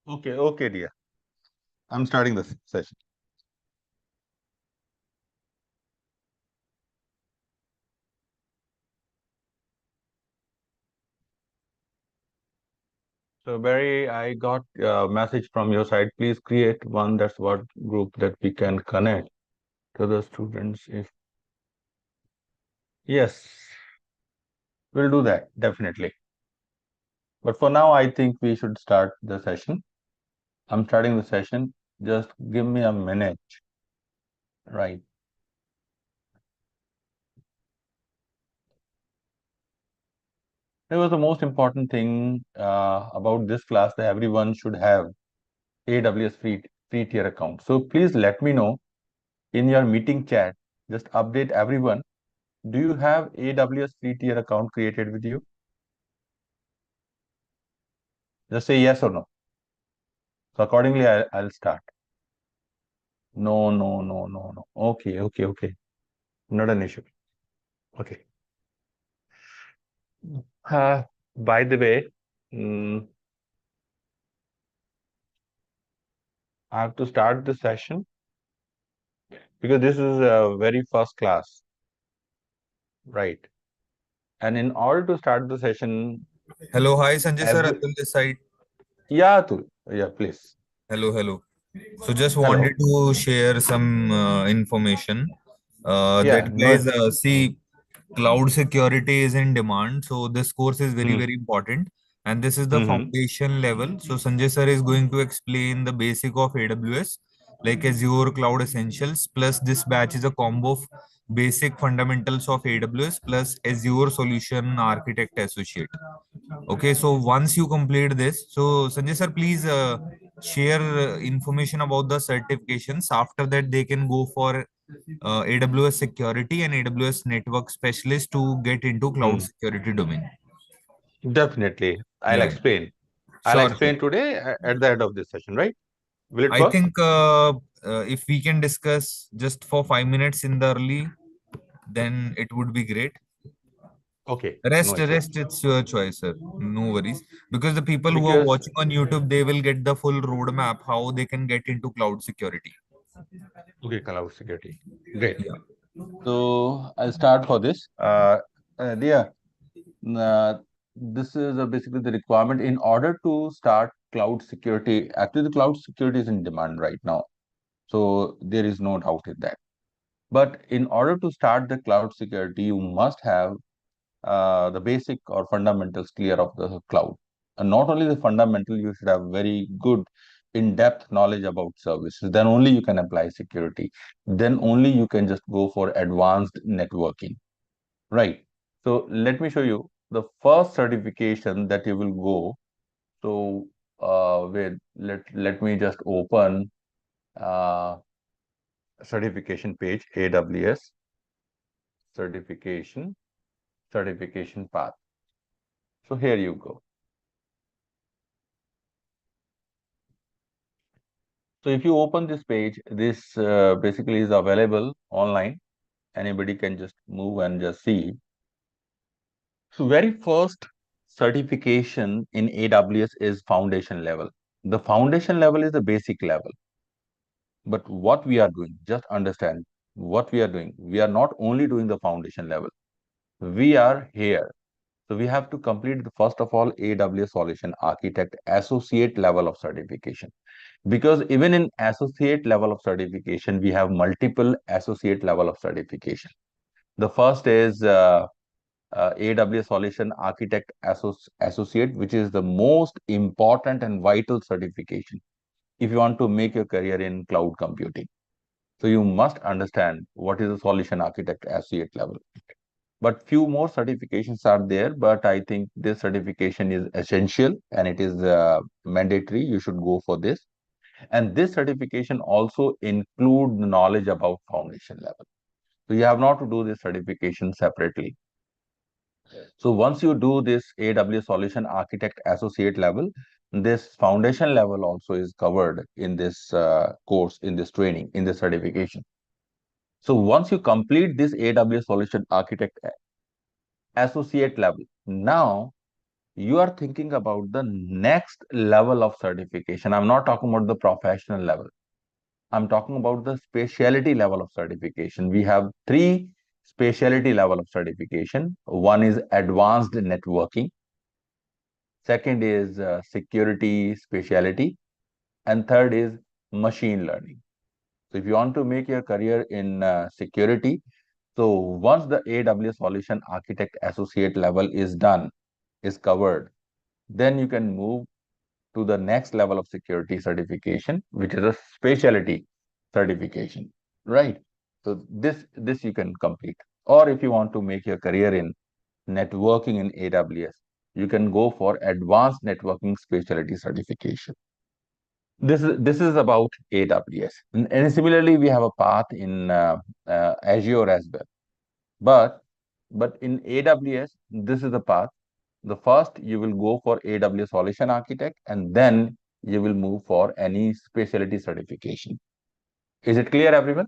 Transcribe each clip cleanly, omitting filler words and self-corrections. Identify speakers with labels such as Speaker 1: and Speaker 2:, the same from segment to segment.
Speaker 1: Okay, dear. I'm starting this session. So, Barry, I got a message from your side. Please create one that's what group that we can connect to the students. If yes, we'll do that definitely. But for now, I think we should start the session. I'm starting the session. Just give me a minute. Right. It was the most important thing about this class that everyone should have AWS free tier account. So please let me know in your meeting chat. Just update everyone. Do you have AWS free tier account created with you? Just say yes or no. So accordingly, I'll start. No, no, no, no, no. Okay. Not an issue. Okay. By the way, mm, I have to start the session because this is a very first class, right? And in order to start the session,
Speaker 2: Hello, hi Sanjay sir,
Speaker 1: every
Speaker 2: Atul this side.
Speaker 1: yeah, Atul. Yeah, please.
Speaker 2: Hello. So just wanted
Speaker 1: Hello.
Speaker 2: to share some information that
Speaker 1: Yeah, go
Speaker 2: guys
Speaker 1: ahead.
Speaker 2: see cloud security is in demand. So this course is very
Speaker 1: Hmm.
Speaker 2: very important, and this is the
Speaker 1: Hmm.
Speaker 2: foundation level. So Sanjay sir is going to explain the basic of AWS, like Azure Cloud Essentials. Plus this batch is a combo of basic fundamentals of AWS plus Azure Solution Architect Associate. Okay, so once you complete this, so Sanjay sir, please share information about the certifications. After that, they can go for AWS security and AWS network specialist to get into cloud
Speaker 1: Hmm.
Speaker 2: security domain.
Speaker 1: Definitely. I'll
Speaker 2: Yeah,
Speaker 1: explain. I'll
Speaker 2: sure.
Speaker 1: explain today at the end of this session, right? Will it
Speaker 2: I
Speaker 1: work?
Speaker 2: think if we can discuss just for 5 minutes in the early, then it would be great.
Speaker 1: Okay, no issue.
Speaker 2: Rest, it's your choice, sir. No worries. Because the people who are
Speaker 1: Because
Speaker 2: watching on YouTube, they will get the full roadmap how they can get into cloud security.
Speaker 1: okay, cloud security. Great.
Speaker 2: Yeah.
Speaker 1: So I'll start for this. Dear, uh, this is basically the requirement in order to start cloud security. Actually, the cloud security is in demand right now. So there is no doubt in that. But in order to start the cloud security, you must have the basic or fundamentals clear of the cloud. And not only the fundamental, you should have very good in-depth knowledge about services. Then only you can apply security. Then only you can just go for advanced networking, right? So let me show you the first certification that you will go. So let me just open uh, certification page, AWS certification path. So here you go. So if you open this page, this basically is available online. Anybody can just move and just see. So very first certification in AWS is foundation level. The foundation level is the basic level. But what we are doing, just understand what we are doing. We are not only doing the foundation level. We are here. So we have to complete the first of all AWS Solution Architect associate level of certification. Because even in associate level of certification, we have multiple associate level of certification. The first is AWS Solution Architect Associate, which is the most important and vital certification if you want to make your career in cloud computing. So you must understand what is a Solution Architect Associate level. But few more certifications are there, but I think this certification is essential and it is mandatory. You should go for this. And this certification also include knowledge about foundation level. So you have not to do this certification separately. So once you do this AWS Solution Architect Associate level, this foundation level also is covered in this course, in this training, in this certification. So once you complete this AWS Solution Architect Associate level, now you are thinking about the next level of certification. I'm not talking about the professional level. I'm talking about the specialty level of certification. We have three specialty level of certification. One is advanced networking. Second is security specialty. And third is machine learning. So if you want to make your career in security, so once the AWS Solution Architect Associate level is done, is covered, then you can move to the next level of security certification, which is a specialty certification, right? So this you can complete. Or if you want to make your career in networking in AWS, you can go for advanced networking specialty certification. This is about AWS, and similarly we have a path in Azure as well. But in AWS, this is the path. The first you will go for AWS Solution Architect, and then you will move for any specialty certification. Is it clear, everyone?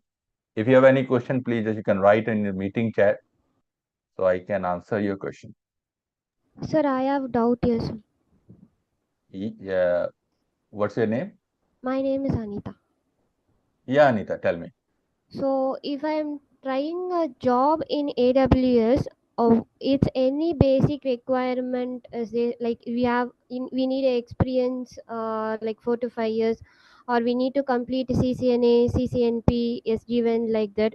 Speaker 1: If you have any question, please you can write in the meeting chat so I can answer your question.
Speaker 3: Sir, I have doubt here, sir.
Speaker 1: What's your name?
Speaker 3: My name is Anita.
Speaker 1: Yeah, Anita, tell me.
Speaker 3: So if I am trying a job in AWS, it's any basic requirement as like we need a experience like 4 to 5 years, or we need to complete CCNA, CCNP, SG1 like that.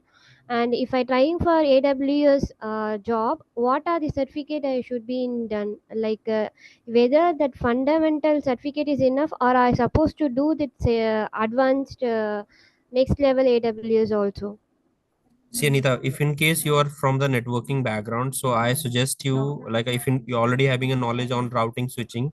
Speaker 3: And if I trying for AWS job, what are the certificate I should be in done? Like whether that fundamental certificate is enough, or I supposed to do that advanced next level AWS also.
Speaker 4: See, Anita, if in case you are from the networking background, so I suggest you, like, if you're already having a knowledge on routing switching,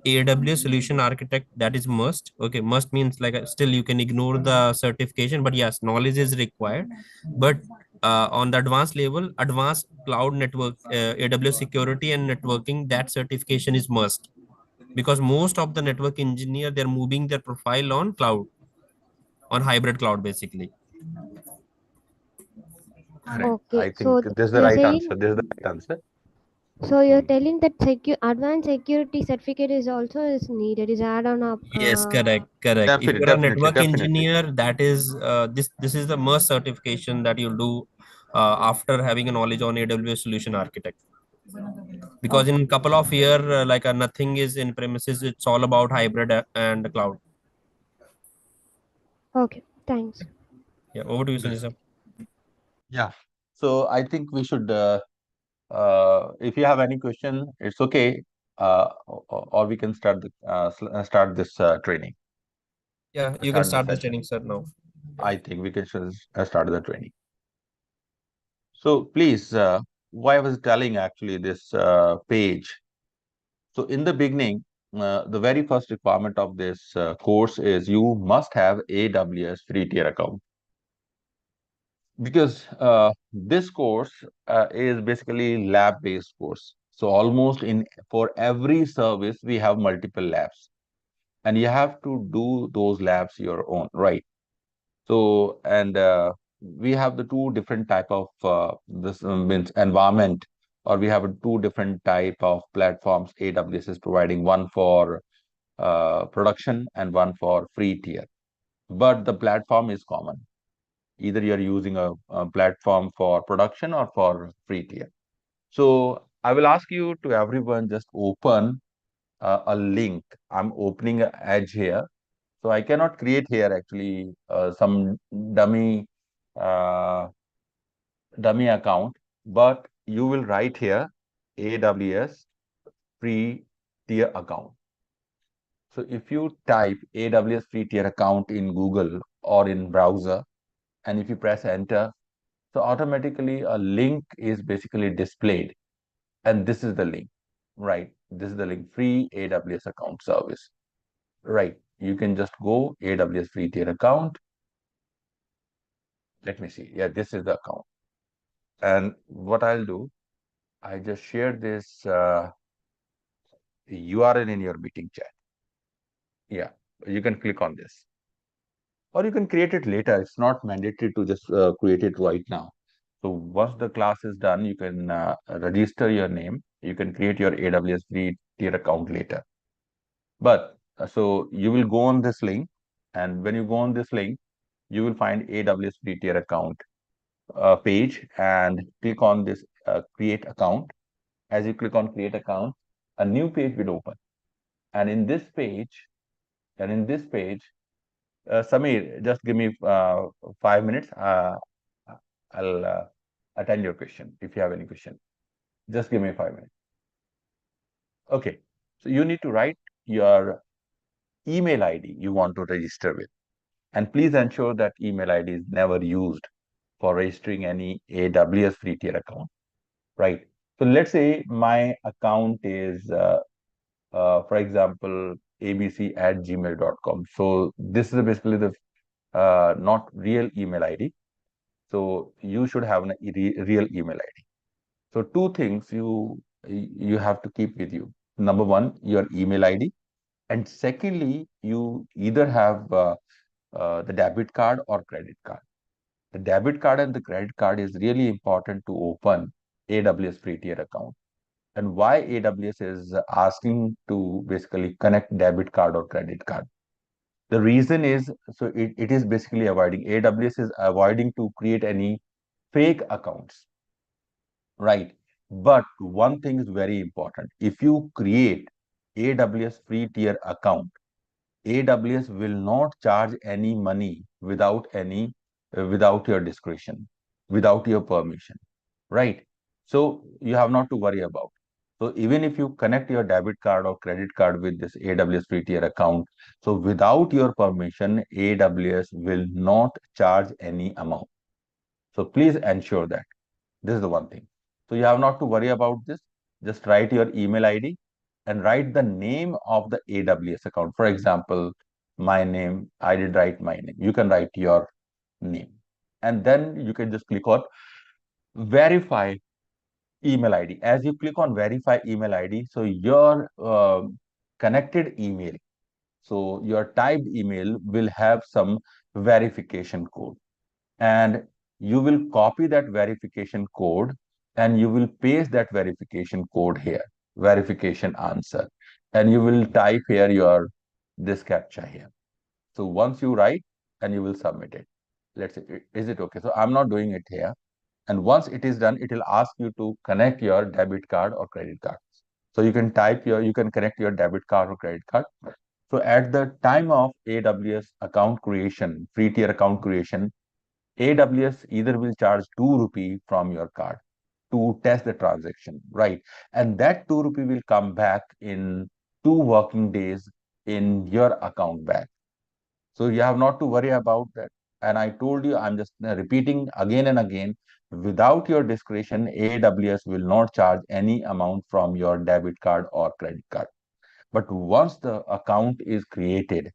Speaker 4: AWS Solution Architect, that is must. Okay, must means like still you can ignore the certification, but yes, knowledge is required. But on the advanced level, advanced cloud network, AWS security and networking, that certification is must, because most of the network engineer, they're moving their profile on cloud, on hybrid cloud basically.
Speaker 1: Correct.
Speaker 3: Okay,
Speaker 1: I think
Speaker 3: so
Speaker 1: this is the
Speaker 3: you're
Speaker 1: right
Speaker 3: saying,
Speaker 1: answer. This is the right answer.
Speaker 3: so you're
Speaker 1: Hmm.
Speaker 3: telling that advanced security certificate is also is needed, is add on up.
Speaker 4: Yes, correct, correct. If
Speaker 1: Definitely,
Speaker 4: you're a
Speaker 1: definitely,
Speaker 4: network
Speaker 1: definitely.
Speaker 4: engineer, that is this is the must certification that you'll do after having a knowledge on AWS Solution Architect. Because in
Speaker 3: Okay,
Speaker 4: a couple of year, nothing is in premises. It's all about hybrid and cloud.
Speaker 3: okay, thanks.
Speaker 4: Yeah, over to you,
Speaker 1: Great.
Speaker 4: Sanjay sir.
Speaker 1: Yeah. So I think we should, if you have any question, it's okay, or we can start start this training,
Speaker 4: Yeah, you can
Speaker 1: start the
Speaker 4: start the
Speaker 1: session.
Speaker 4: training, sir, now.
Speaker 1: I think we can start the training. So please, why I was telling actually this page. So in the beginning, the very first requirement of this course is you must have AWS free tier account, because this course is basically lab-based course. So almost in for every service we have multiple labs, and you have to do those labs your own, right? So and we have the two different type of this means environment, or we have a two different type of platforms. AWS is providing one for production and one for free tier, but the platform is common. Either you're using a platform for production or for free tier. So I will ask you to everyone just open a link. I'm opening an edge here. So I cannot create here actually some uh, dummy account, but you will write here AWS free tier account. So if you type AWS free tier account in Google or in browser, and if you press enter, so automatically a link is basically displayed. And this is the link, right? This is the link, free AWS account service, right? You can just go AWS free tier account. Let me see. Yeah, this is the account. And what I'll do, I just share this URL in your meeting chat. Yeah, you can click on this, or you can create it later. It's not mandatory to just create it right now. So once the class is done, you can register your name. You can create your AWS free tier account later. But so you will go on this link, and when you go on this link, you will find AWS free tier account page, and click on this create account. As you click on create account, a new page will open, and in this page, Samir, just give me 5 minutes. I'll attend your question if you have any question. Just give me 5 minutes. Okay, so you need to write your email ID you want to register with, and please ensure that email ID is never used for registering any AWS free tier account, right? So let's say my account is, for example, abc@gmail.com. So this is basically the not real email ID. So you should have a real email ID. So two things you have to keep with you. Number one, your email ID, and secondly, you either have the debit card or credit card. The debit card and the credit card is really important to open AWS free tier account. And why AWS is asking to basically connect debit card or credit card? The reason is, so it is basically avoiding, AWS is avoiding to create any fake accounts, right? But one thing is very important. If you create AWS free tier account, AWS will not charge any money without your discretion, without your permission, right? So you have not to worry about. So even if you connect your debit card or credit card with this AWS free tier account, so without your permission, AWS will not charge any amount. So please ensure that. This is the one thing. So you have not to worry about this. Just write your email ID and write the name of the AWS account. For example, my name, I did write my name. You can write your name. And then you can just click on verify email ID. As you click on verify email ID, so your connected email, so your typed email will have some verification code. And you will copy that verification code and you will paste that verification code here, verification answer, and you will type here your this captcha here. So once you write, and you will submit it. Let's say, is it okay? So I'm not doing it here. And once it is done, it will ask you to connect your debit card or credit card. So you can you can connect your debit card or credit card. So at the time of AWS account creation, free tier account creation, AWS either will charge 2 rupee from your card to test the transaction, right? And that 2 rupee will come back in 2 working days in your account back. So you have not to worry about that. And I told you, I'm just repeating again and again, without your discretion, AWS will not charge any amount from your debit card or credit card. But once the account is created,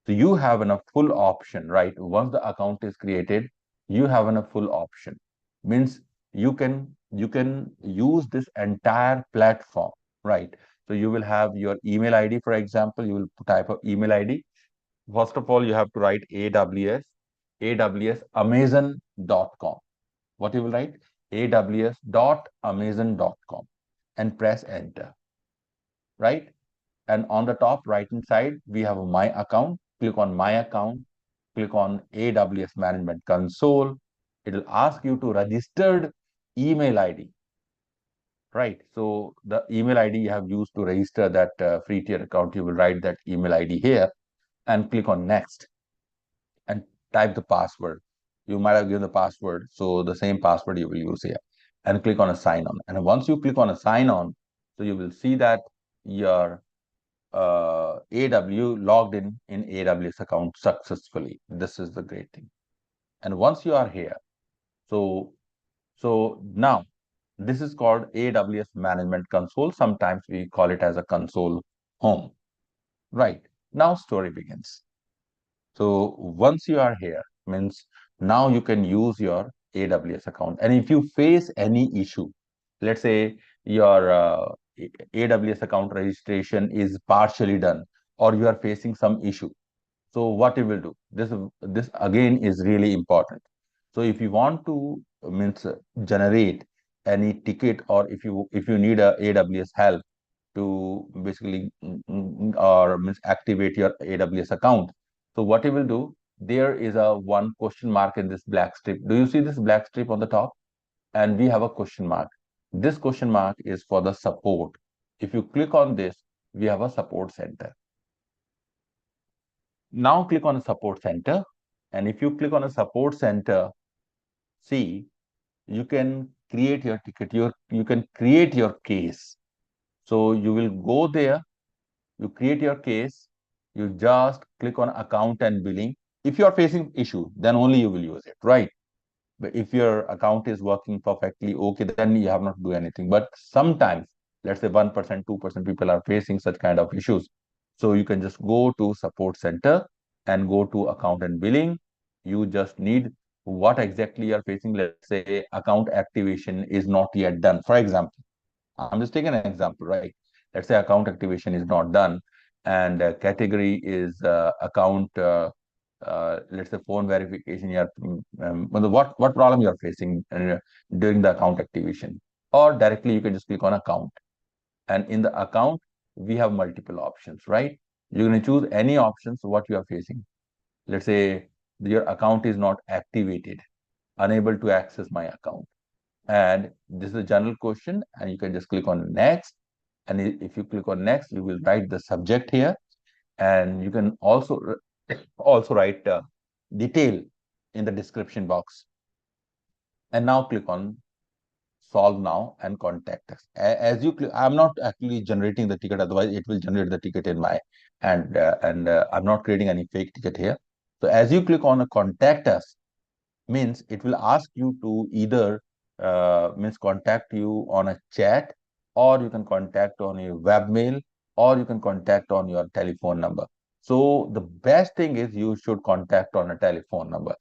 Speaker 1: so you have a full option, right? Once the account is created, you have a full option. Means you can use this entire platform, right? So you will have your email ID, for example, you will type of email ID. First of all, you have to write AWS Amazon.com. What you will write? AWS.amazon.com and press enter, right? And on the top right hand side, we have my account. Click on my account, click on AWS Management Console. It will ask you to registered email ID, right? So the email ID you have used to register that free tier account, you will write that email ID here and click on next and type the password. You might have given the password, so the same password you will use here, and click on a sign on. And once you click on a sign on, so you will see that your AW logged in AWS account successfully. This is the great thing. And once you are here, so now this is called AWS Management Console. Sometimes we call it as a console home. Right. Now story begins. So once you are here, means now you can use your AWS account. And if you face any issue, let's say your AWS account registration is partially done, or you are facing some issue. So what you will do? This again is really important. So if you want to means generate any ticket, or if you need a AWS help to basically or means activate your AWS account. So what you will do, there is a one question mark in this black strip. Do you see this black strip on the top? And we have a question mark. This question mark is for the support. If you click on this, we have a support center. Now click on a support center. And if you click on a support center, see, you can create your ticket, you can create your case. So you will go there, you create your case, you just click on account and billing. If you are facing issue, then only you will use it, right? But if your account is working perfectly, okay, then you have not to do anything. But sometimes, let's say 1%, 2% people are facing such kind of issues. So you can just go to support center and go to account and billing. You just need what exactly you are facing. Let's say account activation is not yet done. For example, I'm just taking an example, right? Let's say account activation is not done, and category is account. Let's say phone verification. What problem you are facing during the account activation, or directly you can just click on account, and in the account we have multiple options, right? You're going to choose any options what you are facing. Let's say your account is not activated, unable to access my account. And this is a general question, and you can just click on next. And if you click on next, you will write the subject here, and you can also write detail in the description box. And now click on solve now and contact us. As you click, I'm not actually generating the ticket, otherwise it will generate the ticket in my and I'm not creating any fake ticket here. So as you click on a contact us, means it will ask you to either means contact you on a chat, or you can contact on your webmail, or you can contact on your telephone number. So the best thing is you should contact on a telephone number.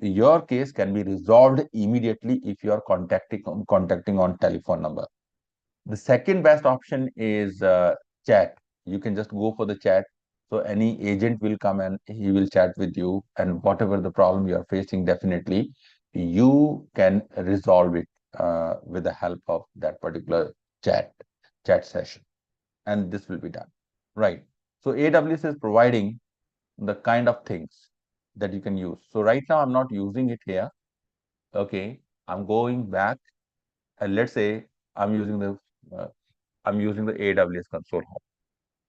Speaker 1: Your case can be resolved immediately if you are contacting on telephone number. The second best option is chat. You can just go for the chat. So any agent will come and he will chat with you, and whatever the problem you are facing, definitely you can resolve it with the help of that particular chat session, and this will be done, right? So AWS is providing the kind of things that you can use. So right now I'm not using it here. Okay, I'm going back, and let's say I'm using the uh, AWS console home.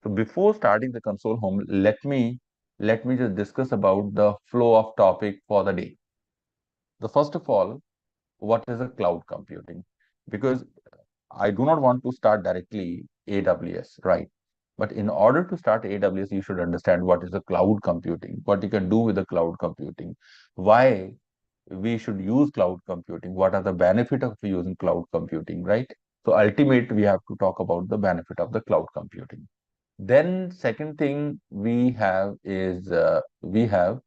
Speaker 1: So before starting the console home, let me just discuss about the flow of topic for the day. The first of all, what is a cloud computing? Because I do not want to start directly AWS, right? But in order to start AWS, you should understand what is a cloud computing, what you can do with the cloud computing, why we should use cloud computing, what are the benefits of using cloud computing, right? So ultimately, we have to talk about the benefit of the cloud computing. Then second thing we have is we have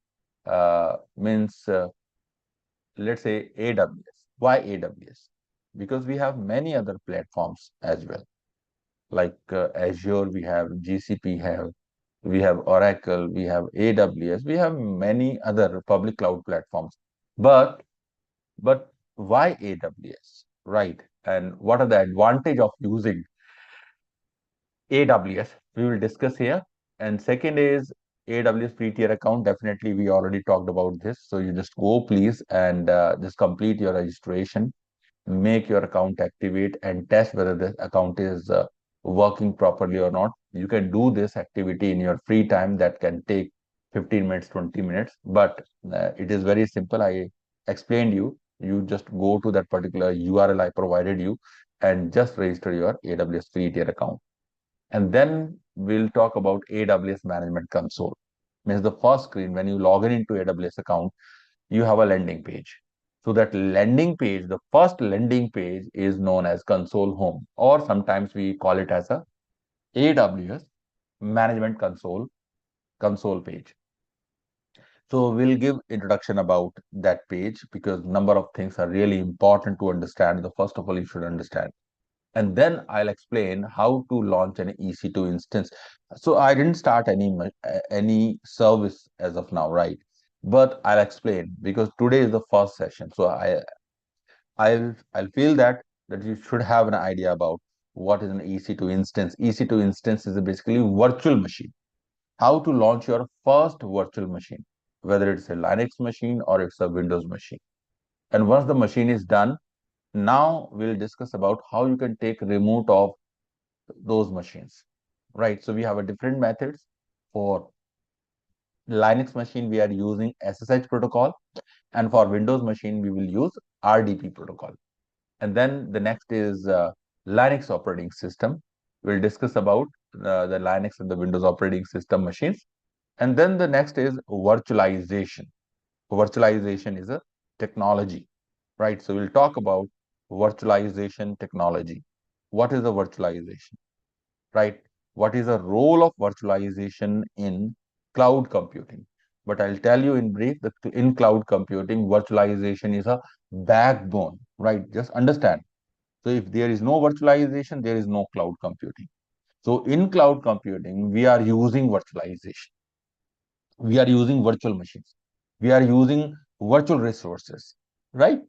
Speaker 1: means let's say AWS. Why AWS? Because we have many other platforms as well, like Azure, we have GCP, we have Oracle, we have AWS, we have many other public cloud platforms. But why AWS, right? And what are the advantage of using AWS? We will discuss here. And second is AWS free tier account. Definitely, we already talked about this. So you just go, please, and just complete your registration, make your account activate, and test whether the account is working properly or not. You can do this activity in your free time. That can take 15 minutes, 20 minutes, but it is very simple. I explained you. You just go to that particular URL I provided you and just register your AWS free tier account. And then we'll talk about AWS Management Console. Means the first screen, when you log in into AWS account, you have a landing page. So that landing page, the first landing page is known as Console Home, or sometimes we call it as a AWS Management console page. So we'll give introduction about that page because number of things are really important to understand. The first of all, you should understand. And then I'll explain how to launch an EC2 instance. So I didn't start any service as of now, right? But I'll explain because today is the first session. So I'll feel that you should have an idea about what is an EC2 instance. EC2 instance is basically virtual machine. How to launch your first virtual machine, whether it's a Linux machine or it's a Windows machine. And once the machine is done, now we'll discuss about how you can take remote of those machines, right? So we have a different methods. For Linux machine, we are using SSH protocol, and for Windows machine, we will use RDP protocol. And then the next is Linux operating system. We'll discuss about the Linux and the Windows operating system machines. And then the next is virtualization. Virtualization is a technology, right? So we'll talk about virtualization technology. What is a virtualization, right? What is the role of virtualization in cloud computing? But I'll tell you in brief that in cloud computing, virtualization is a backbone, right? Just understand. So if there is no virtualization, there is no cloud computing. So in cloud computing, we are using virtualization. We are using virtual machines. We are using virtual resources, right?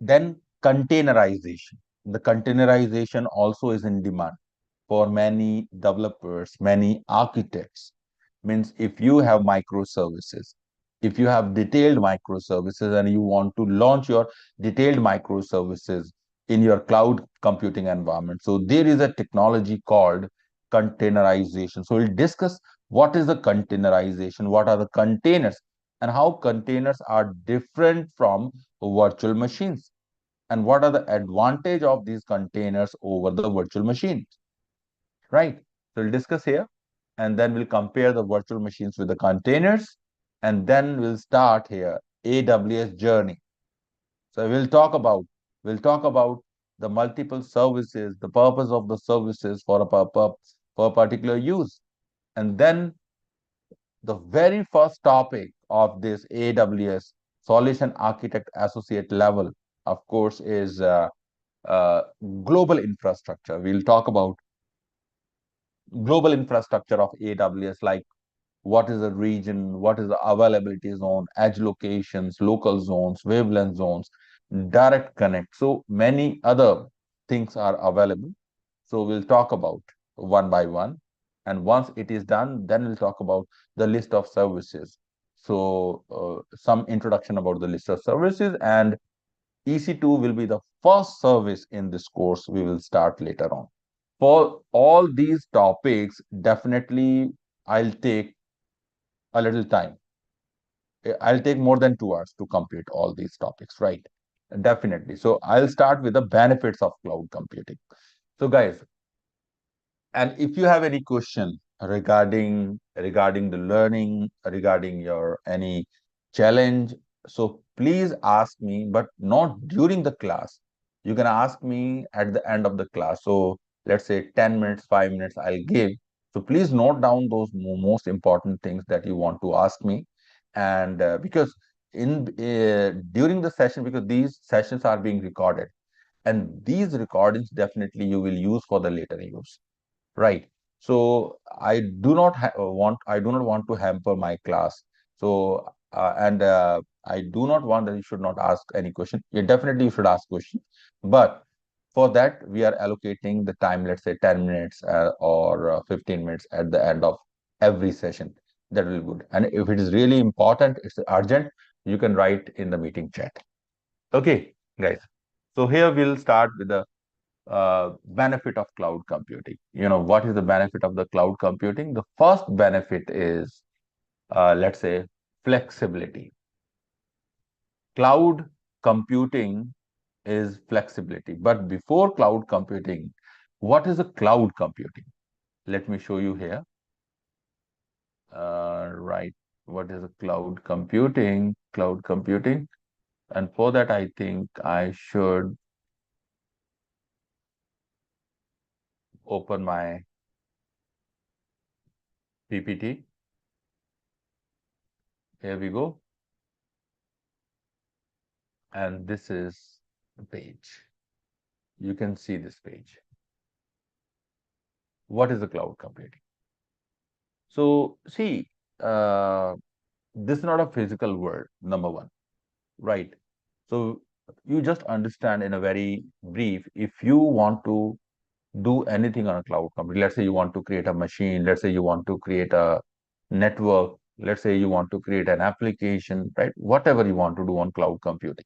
Speaker 1: Then containerization. The containerization also is in demand for many developers, many architects. Means if you have microservices, if you have detailed microservices and you want to launch your detailed microservices in your cloud computing environment, so there is a technology called containerization. So we'll discuss what is the containerization, what are the containers, and how containers are different from virtual machines, and what are the advantage of these containers over the virtual machines, right? So we'll discuss here, and then we'll compare the virtual machines with the containers, and then we'll start here AWS journey. So we'll talk about the multiple services, the purpose of the services for a particular use, and then the very first topic of this AWS Solution Architect Associate level, of course, is uh, global infrastructure. We'll talk about global infrastructure of AWS, like what is the region, what is the availability zone, edge locations, local zones, wavelength zones, direct connect. So many other things are available. So we'll talk about one by one. And once it is done, then we'll talk about the list of services. So some introduction about the list of services, and EC2 will be the first service in this course we will start later on. For all these topics, definitely I'll take a little time. I'll take more than 2 hours to complete all these topics, right? Definitely. So I'll start with the benefits of cloud computing. So guys, and if you have any question regarding the learning, regarding your any challenge, so please ask me, but not during the class. You can ask me at the end of the class. So let's say 10 minutes, 5 minutes I'll give. So please note down those most important things that you want to ask me. And because in during the session, because these sessions are being recorded, and these recordings definitely you will use for the later use. Right. So I do not want to hamper my class. So and I do not want that you should not ask any question. You definitely you should ask question, but for that we are allocating the time. Let's say 10 minutes or 15 minutes at the end of every session. That will be good. And if it is really important, it's urgent, you can write in the meeting chat. Okay, guys. So here we'll start with the benefit of cloud computing. What is the benefit of the cloud computing? The first benefit is, let's say, flexibility. Cloud computing is flexibility. But before cloud computing, what is a cloud computing? Let me show you here. Right. What is a cloud computing? Cloud computing. And for that, I think I should open my PPT. Here we go. And this is the page. You can see this page. What is the cloud computing? So see, this is not a physical world, number one, right? So you just understand in a very brief, if you want to do anything on a cloud computing, let's say you want to create a machine, let's say you want to create a network, let's say you want to create an application, right? Whatever you want to do on cloud computing.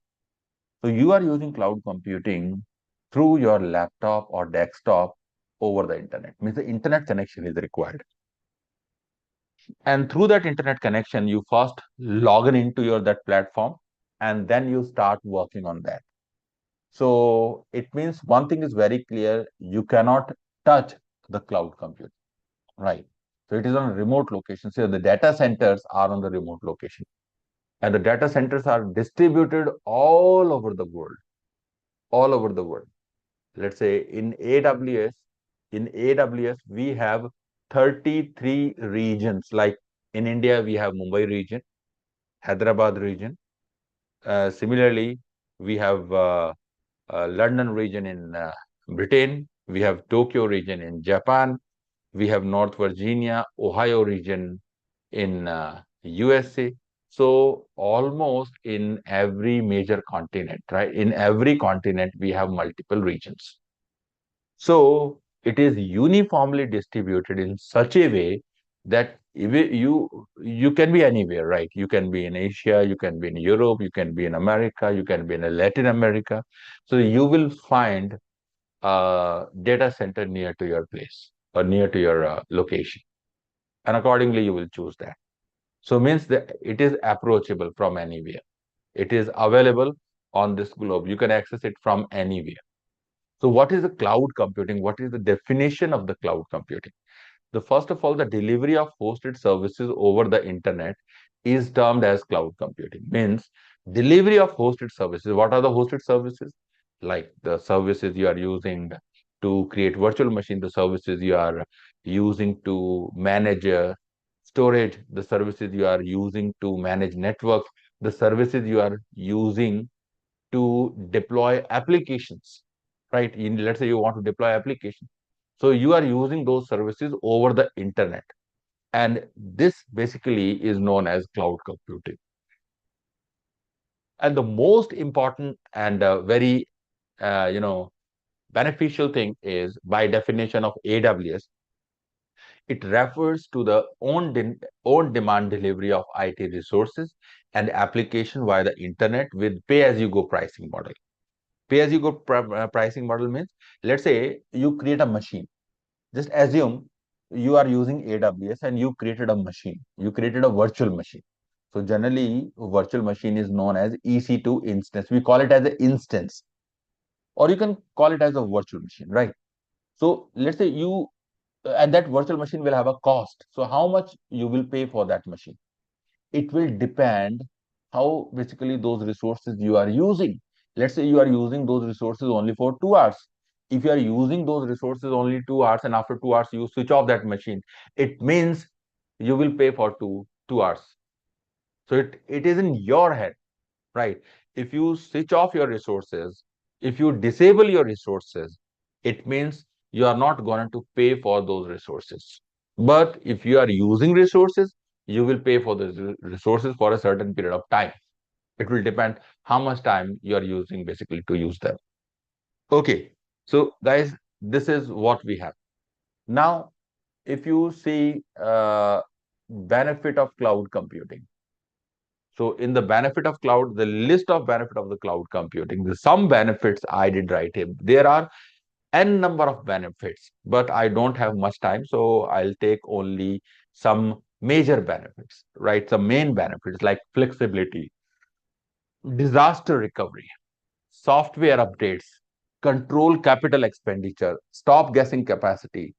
Speaker 1: So you are using cloud computing through your laptop or desktop over the internet. Means the internet connection is required. And through that internet connection, you first log in into your that platform and then you start working on that. So it means one thing is very clear, you cannot touch the cloud computing, right? So it is on a remote location. So the data centers are on the remote location. And the data centers are distributed all over the world, all over the world. Let's say in AWS, we have 33 regions. Like in India, we have Mumbai region, Hyderabad region. Similarly, we have London region in Britain. We have Tokyo region in Japan. We have North Virginia, Ohio region in USA. So almost in every major continent, right? In every continent, we have multiple regions. So it is uniformly distributed in such a way that you can be anywhere, right? You can be in Asia, you can be in Europe, you can be in America, you can be in Latin America. So you will find a data center near to your place or near to your location, and accordingly you will choose that. So means that it is approachable from anywhere. It is available on this globe. You can access it from anywhere. So what is the cloud computing? What is the definition of the cloud computing? The first of all, the delivery of hosted services over the internet is termed as cloud computing. Means delivery of hosted services. What are the hosted services? Like the services you are using to create virtual machine, the services you are using to manage storage, the services you are using to manage network, the services you are using to deploy applications, right? Let's say you want to deploy application. So you are using those services over the internet. And this basically is known as cloud computing. And the most important and very, beneficial thing is, by definition of AWS, it refers to the own demand delivery of IT resources and application via the internet with pay-as-you-go pricing model. Pay-as-you-go pricing model means, let's say you create a machine. Just assume you are using AWS and you created a machine. You created a virtual machine. So generally, virtual machine is known as EC2 instance. We call it as an instance, or you can call it as a virtual machine, right? So let's say and that virtual machine will have a cost. So how much you will pay for that machine? It will depend how basically those resources you are using. Let's say you are using those resources only for 2 hours. If you are using those resources only 2 hours and after 2 hours you switch off that machine, it means you will pay for two hours. So it is in your head, right? If you switch off your resources, if you disable your resources, it means you are not going to pay for those resources. But if you are using resources, you will pay for those resources for a certain period of time. It will depend how much time you are using basically to use them. Okay, so guys, this is what we have. Now, if you see benefit of cloud computing. So in the benefit of cloud, the list of benefit of the cloud computing, the some benefits I did write here. There are n number of benefits, but I don't have much time, so I'll take only some major benefits, right? Some main benefits like flexibility, disaster recovery, software updates, control capital expenditure, stop guessing capacity,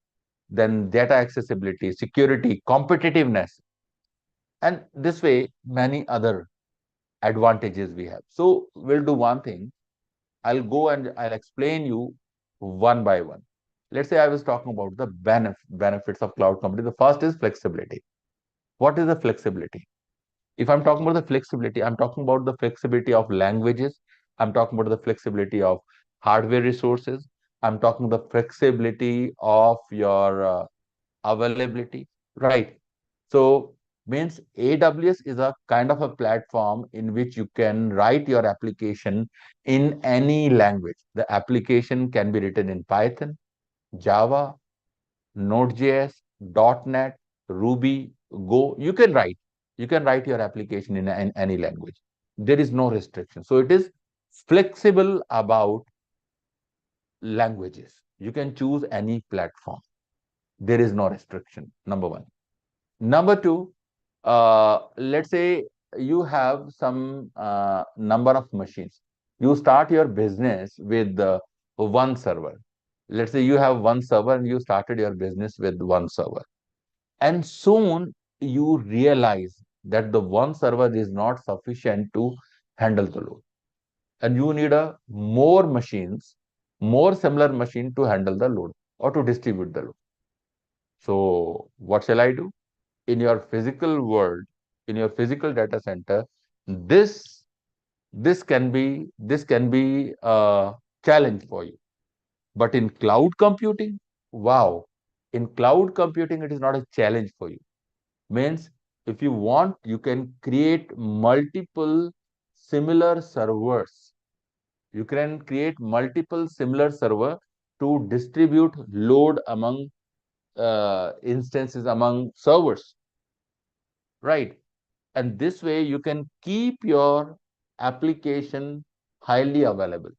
Speaker 1: then data accessibility, security, competitiveness, and this way many other advantages we have. So we'll do one thing. I'll go and I'll explain you one by one. Let's say I was talking about the benefits of cloud computing. The first is flexibility. What is the flexibility? If I'm talking about the flexibility, I'm talking about the flexibility of languages. I'm talking about the flexibility of hardware resources. I'm talking the flexibility of your availability, right? So Means AWS is a kind of a platform in which you can write your application in any language. The application can be written in Python, Java, Node.js, .NET, Ruby, Go. You can write. You can write your application in any language. There is no restriction. So it is flexible about languages. You can choose any platform. There is no restriction, number one. Number two, let's say you have some number of machines. You start your business with one server. Let's say you have one server and you started your business with one server. And soon you realize that the one server is not sufficient to handle the load. And you need a more machines, more similar machine to handle the load or to distribute the load. So what shall I do? In your physical world, in your physical data center, this can be a challenge for you. But in cloud computing, wow, in cloud computing, it is not a challenge for you. Means if you want, you can create multiple similar servers. You can create multiple similar server to distribute load among instances, among servers, right? And this way you can keep your application highly available.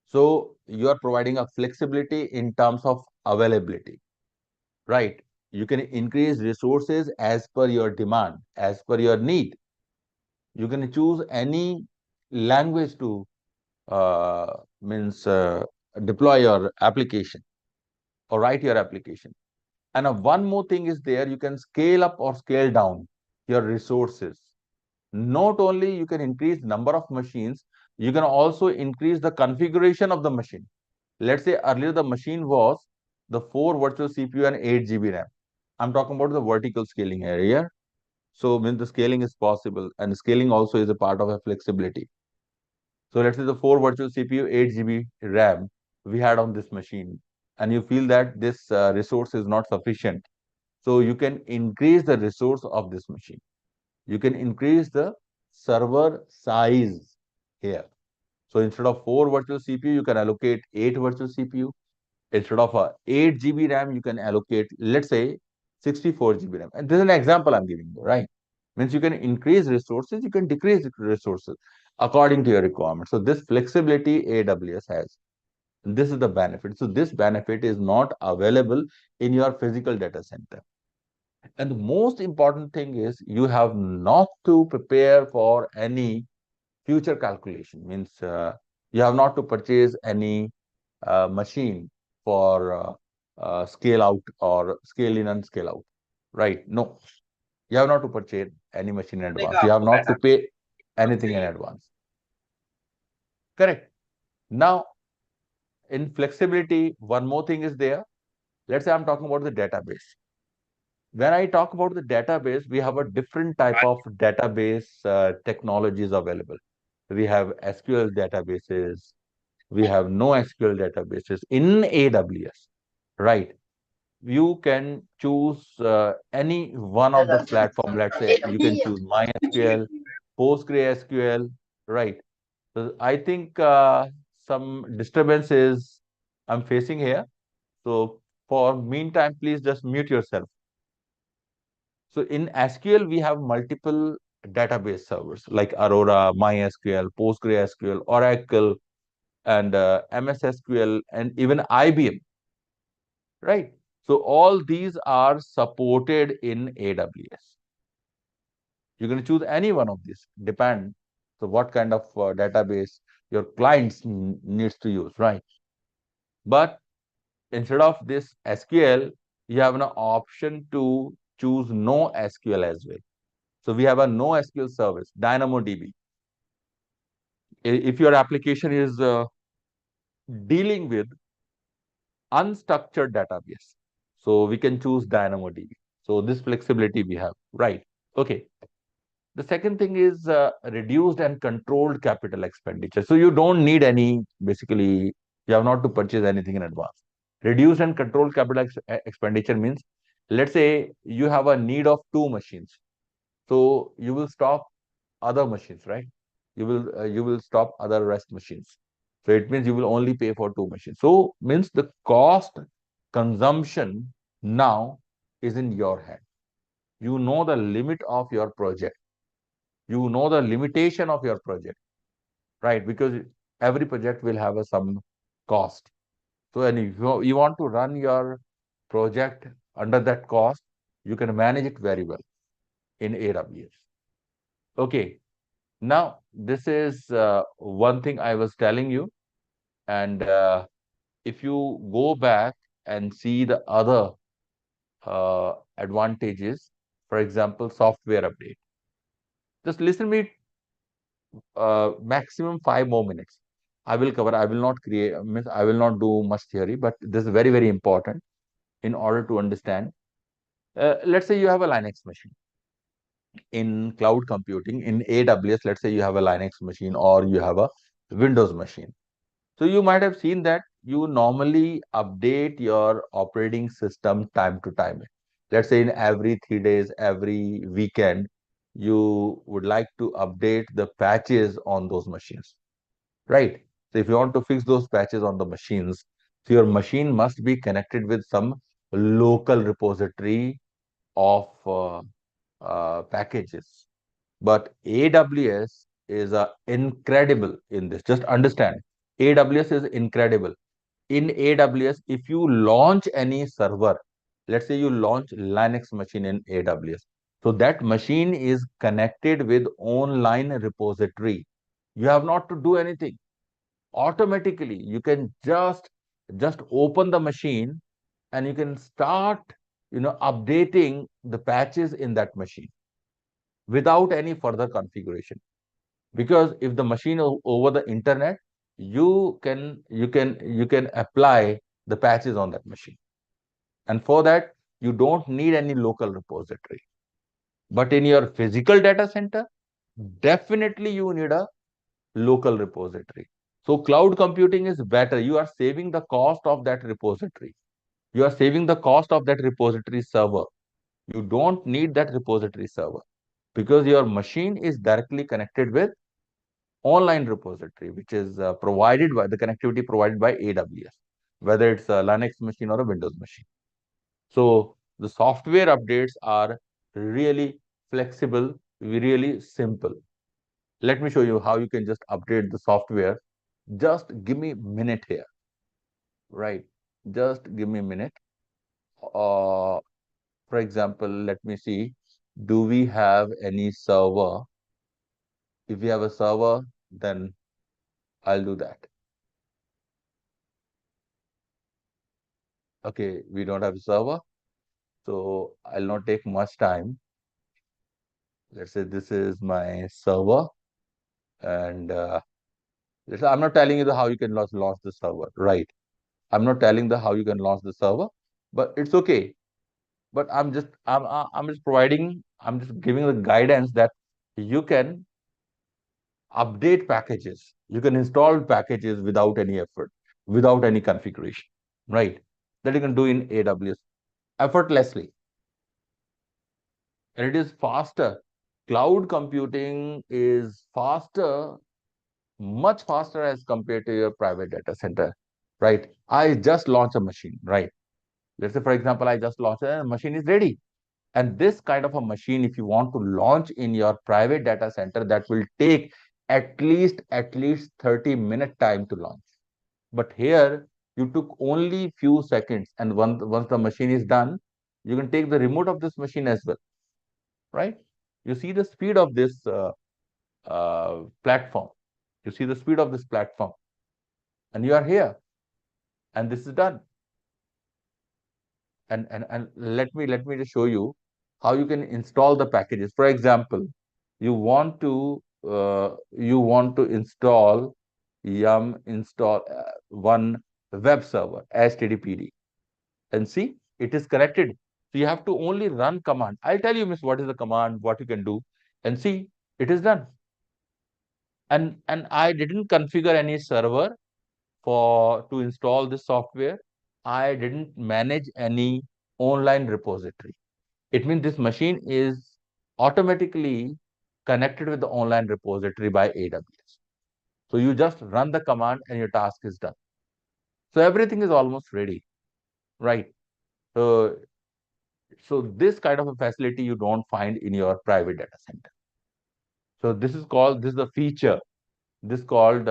Speaker 1: So you are providing a flexibility in terms of availability, right? You can increase resources as per your demand, as per your need. You can choose any language to means deploy your application or write your application. And one more thing is there, you can scale up or scale down your resources. Not only you can increase number of machines, you can also increase the configuration of the machine. Let's say earlier the machine was the 4 virtual CPU and 8 GB RAM. I'm talking about the vertical scaling area. So when the scaling is possible, and scaling also is a part of a flexibility. So let's say the 4 virtual CPU, 8 GB RAM we had on this machine, and you feel that this resource is not sufficient. So you can increase the resource of this machine. You can increase the server size here. So instead of 4 virtual CPU, you can allocate 8 virtual CPU. Instead of 8 GB RAM, you can allocate, let's say, 64 GB RAM. And this is an example I'm giving you, right? Means you can increase resources, you can decrease resources according to your requirements. So this flexibility AWS has. This is the benefit. So this benefit is not available in your physical data center. And the most important thing is you have not to prepare for any future calculation. Means you have not to purchase any machine for scale out or scale in and scale out, right? No, you have not to purchase any machine in advance. You have not to pay anything in advance. Correct. Now, in flexibility, one more thing is there. Let's say I'm talking about the database. When I talk about the database, we have a different type of database technologies available. We have SQL databases, we have no SQL databases in AWS, right? You can choose any one of the platform. Let's say you can choose MySQL, PostgreSQL, right? So I think some disturbances I'm facing here. So for meantime, please just mute yourself. So in SQL, we have multiple database servers like Aurora, MySQL, PostgreSQL, Oracle, and MS SQL, and even IBM, right? So all these are supported in AWS. You can choose any one of these, depend. So what kind of database your clients needs to use, right? But instead of this SQL, you have an option to choose no SQL as well. So we have a no SQL service, DynamoDB. If your application is dealing with unstructured database, so we can choose DynamoDB. So this flexibility we have, right? Okay. The second thing is reduced and controlled capital expenditure. So you don't need any, basically, you have not to purchase anything in advance. Reduced and controlled capital expenditure means Let's say you have a need of 2 machines. So you will stop other machines, right? You will stop other rest machines. So it means you will only pay for 2 machines. So means the cost consumption now is in your hand. You know the limit of your project. You know the limitation of your project, right? Because every project will have some cost. So and if you want to run your project under that cost, you can manage it very well in AWS. Okay. Now, this is one thing I was telling you. And if you go back and see the other advantages, for example, software update, just listen me maximum 5 more minutes. I will cover, I will not create, means I will not do much theory, but this is very, very important in order to understand. Let's say you have a Linux machine in cloud computing in AWS. Let's say you have a Linux machine or you have a Windows machine. So you might have seen that you normally update your operating system time to time. Let's say in every 3 days, every weekend, you would like to update the patches on those machines, right? So if you want to fix those patches on the machines, so your machine must be connected with some local repository of packages. But AWS is incredible in this. Just understand, AWS is incredible. In AWS, if you launch any server, let's say you launch Linux machine in AWS, so that machine is connected with online repository. You have not to do anything. Automatically, you can just open the machine and you can start, updating the patches in that machine without any further configuration. Because if the machine over the internet, you can apply the patches on that machine, and for that you don't need any local repository. But in your physical data center, definitely you need a local repository. So cloud computing is better. You are saving the cost of that repository. You are saving the cost of that repository server. You don't need that repository server because your machine is directly connected with online repository, which is provided by the connectivity provided by AWS, whether it's a Linux machine or a Windows machine. So the software updates are really flexible, really simple. Let me show you how you can just update the software. Just give me a minute here, right? Just give me a minute. For example, let me see. Do we have any server? If we have a server, then I'll do that. Okay, we don't have a server, so I'll not take much time. Let's say this is my server, and I'm not telling you how you can launch the server, right? I'm not telling how you can launch the server, but it's okay. But I'm just providing, I'm just giving the guidance that you can update packages, you can install packages without any effort, without any configuration, right? That you can do in AWS effortlessly. And it is faster. Cloud computing is faster, much faster as compared to your private data center, right? I just launched a machine, right? Let's say, for example, I just launched a machine is ready. And this kind of a machine, if you want to launch in your private data center, that will take at least 30-minute time to launch. But here, you took only few seconds, and once the machine is done, you can take the remote of this machine as well, right? You see the speed of this platform. You see the speed of this platform, and you are here, and this is done. And let me just show you how you can install the packages. For example, you want to install yum install one web server HTTPD, and see it is connected. So you have to only run command. I'll tell you, miss, what is the command, what you can do, and see it is done. And I didn't configure any server for to install this software. I didn't manage any online repository. It means this machine is automatically connected with the online repository by AWS. So you just run the command and your task is done. So everything is almost ready, right? So, so this kind of a facility you don't find in your private data center. So this is called, this is the feature. This called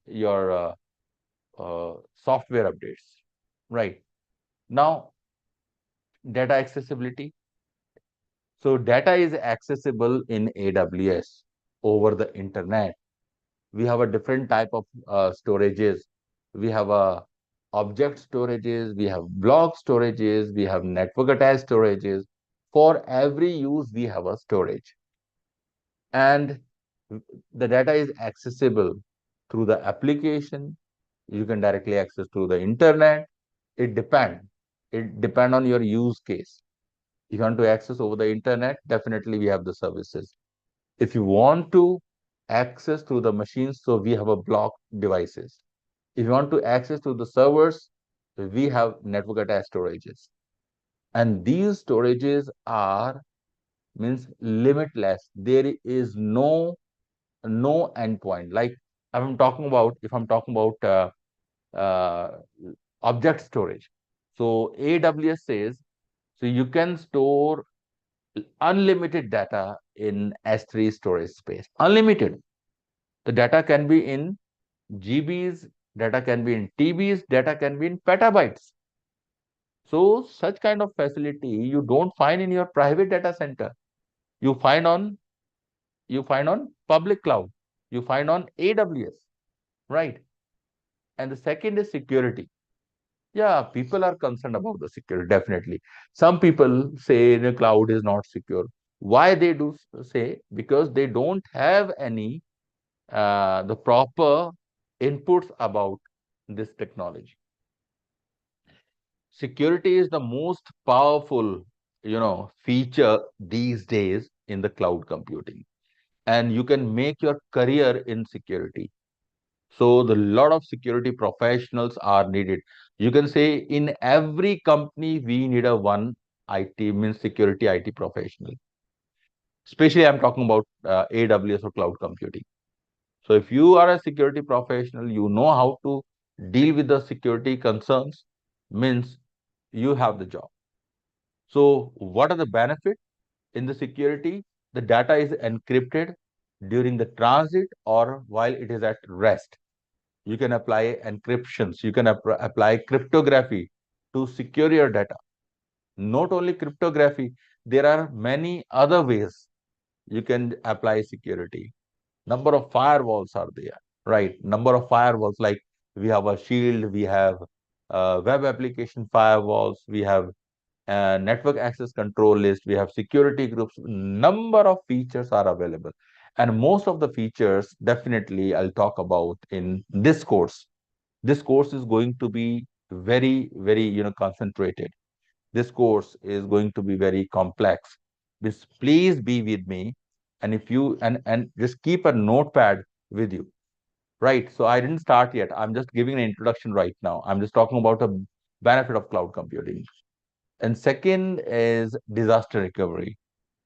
Speaker 1: your software updates, right? Now, data accessibility. So data is accessible in AWS over the internet. We have a different type of storages. We have a object storages, we have block storages, we have network attached storages. For every use, we have a storage. And the data is accessible through the application. You can directly access through the internet. It depends. It depends on your use case. If you want to access over the internet, definitely we have the services. If you want to access through the machines, so we have a block devices. If you want to access to the servers, we have network attached storages. And these storages are means limitless. There is no endpoint. Like if I'm talking about object storage. So AWS says, so you can store unlimited data in S3 storage space. Unlimited. The data can be in GBs, data can be in TBs, data can be in petabytes. So such kind of facility you don't find in your private data center. You find on public cloud. You find on AWS, right? And the second is security. Yeah, people are concerned about the security, definitely. Some people say the cloud is not secure. Why they do say? Because they don't have any the proper inputs about this technology. Security is the most powerful, feature these days in the cloud computing, and you can make your career in security. So the lot of security professionals are needed. You can say in every company we need a one IT means security IT professional. Especially I'm talking about AWS or cloud computing. So if you are a security professional, you know how to deal with the security concerns, means you have the job. So what are the benefits in the security? The data is encrypted during the transit or while it is at rest. You can apply encryptions. You can apply cryptography to secure your data. Not only cryptography, there are many other ways you can apply security. Number of firewalls are there, right? Number of firewalls, like we have a shield, we have web application firewalls, we have network access control list, we have security groups. Number of features are available, and most of the features definitely I'll talk about in this course. This course is going to be very, very concentrated. This course is going to be very complex. Please be with me, and if you and just keep a notepad with you, right? So I didn't start yet. I'm just giving an introduction right now. I'm just talking about a benefit of cloud computing. And second is disaster recovery.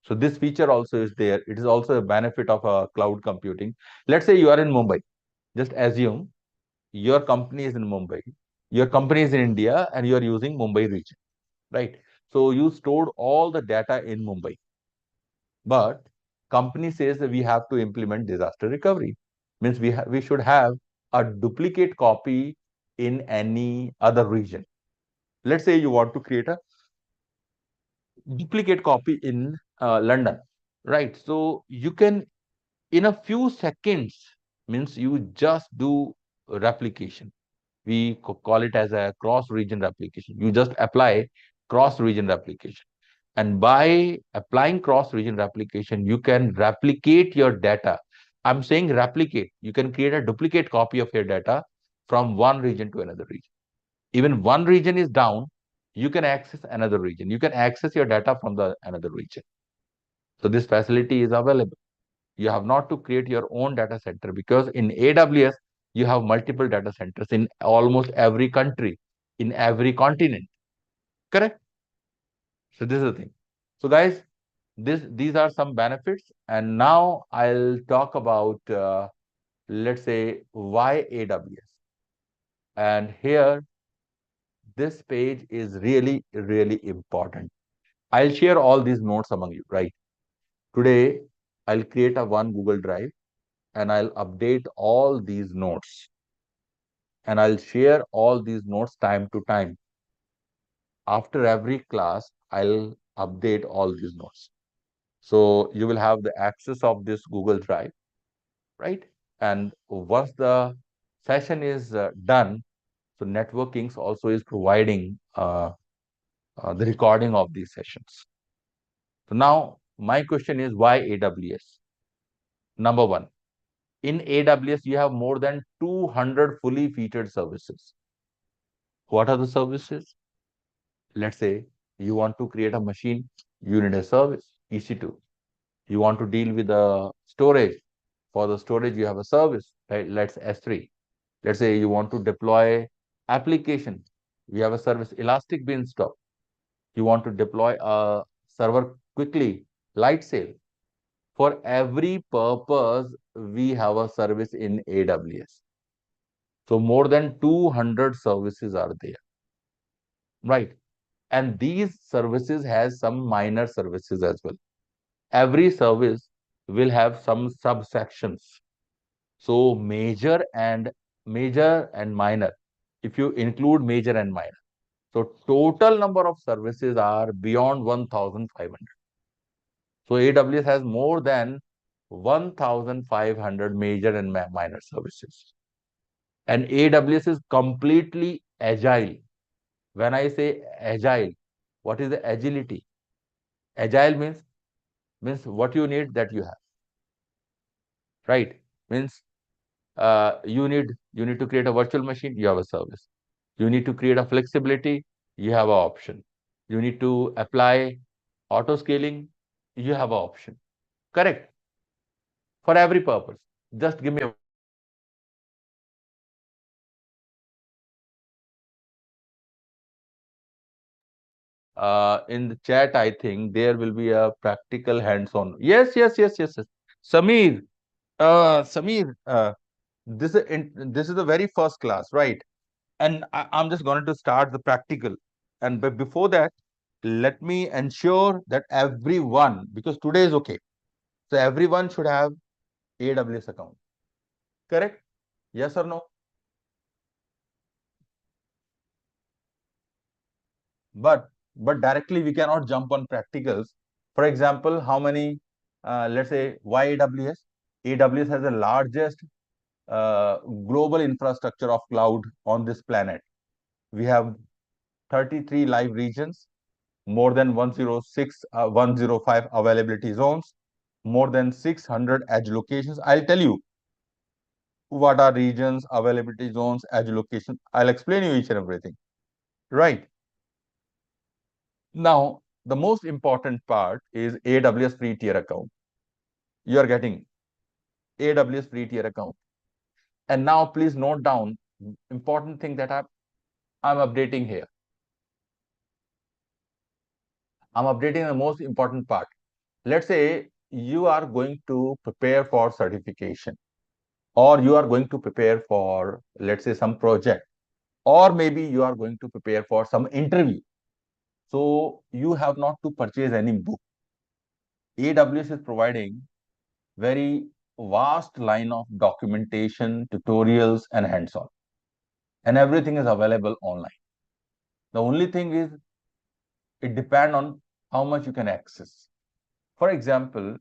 Speaker 1: So this feature also is there. It is also a benefit of cloud computing. Let's say you are in Mumbai. Just assume your company is in Mumbai. Your company is in India and you are using Mumbai region, right? So you stored all the data in Mumbai. But company says that we have to implement disaster recovery. Means we should have a duplicate copy in any other region. Let's say you want to create a duplicate copy in London, right? So you can, in a few seconds, means you just do replication. We call it as a cross-region replication. You just apply cross-region replication. And by applying cross-region replication, you can replicate your data. I'm saying replicate. You can create a duplicate copy of your data from one region to another region. Even one region is down, you can access another region. You can access your data from the another region. So this facility is available. You have not to create your own data center, because in AWS, you have multiple data centers in almost every country, in every continent. Correct? So this is the thing. So guys, these are some benefits, and now I'll talk about let's say why AWS. And here, this page is really, really important. I'll share all these notes among you, right? Today, I'll create a one Google Drive and I'll update all these notes and I'll share all these notes time to time. After every class, I'll update all these notes. So you will have the access of this Google Drive, right? And once the session is done, so networkings also is providing the recording of these sessions. So now my question is why AWS? Number one, in AWS you have more than 200 fully featured services. What are the services? Let's say you want to create a machine, you need a service, EC2. You want to deal with the storage. For the storage, you have a service, right? Let's S3. Let's say you want to deploy application. We have a service, Elastic Beanstalk. You want to deploy a server quickly, Lightsail. For every purpose, we have a service in AWS. So more than 200 services are there, right? And these services has some minor services as well. Every service will have some subsections. So major and minor, if you include major and minor. So total number of services are beyond 1,500. So AWS has more than 1,500 major and minor services. And AWS is completely agile. When I say agile, what is the agility? Agile means what you need that you have, right? Means you need to create a virtual machine, you have a service. You need to create a flexibility, you have an option. You need to apply auto scaling, you have an option. Correct? For every purpose. Just give me a in the chat, I think there will be a practical hands-on. Yes. Samir, Samir, this is the very first class, right? And I'm just going to start the practical. And but before that, let me ensure that everyone, because today is okay, so everyone should have AWS account. Correct? Yes or no? But directly we cannot jump on practicals. For example, how many? Let's say why AWS? AWS has the largest global infrastructure of cloud on this planet. We have 33 live regions, more than 106, 105 availability zones, more than 600 edge locations. I'll tell you what are regions, availability zones, edge location. I'll explain you each and everything. Right. Now, the most important part is AWS free tier account. You are getting AWS free tier account. And now please note down important thing that I'm updating here. I'm updating the most important part. Let's say you are going to prepare for certification, or you are going to prepare for, let's say, some project, or maybe you are going to prepare for some interview. So you have not to purchase any book. AWS is providing very vast line of documentation, tutorials, and hands-on, and everything is available online. The only thing is it depends on how much you can access. For example,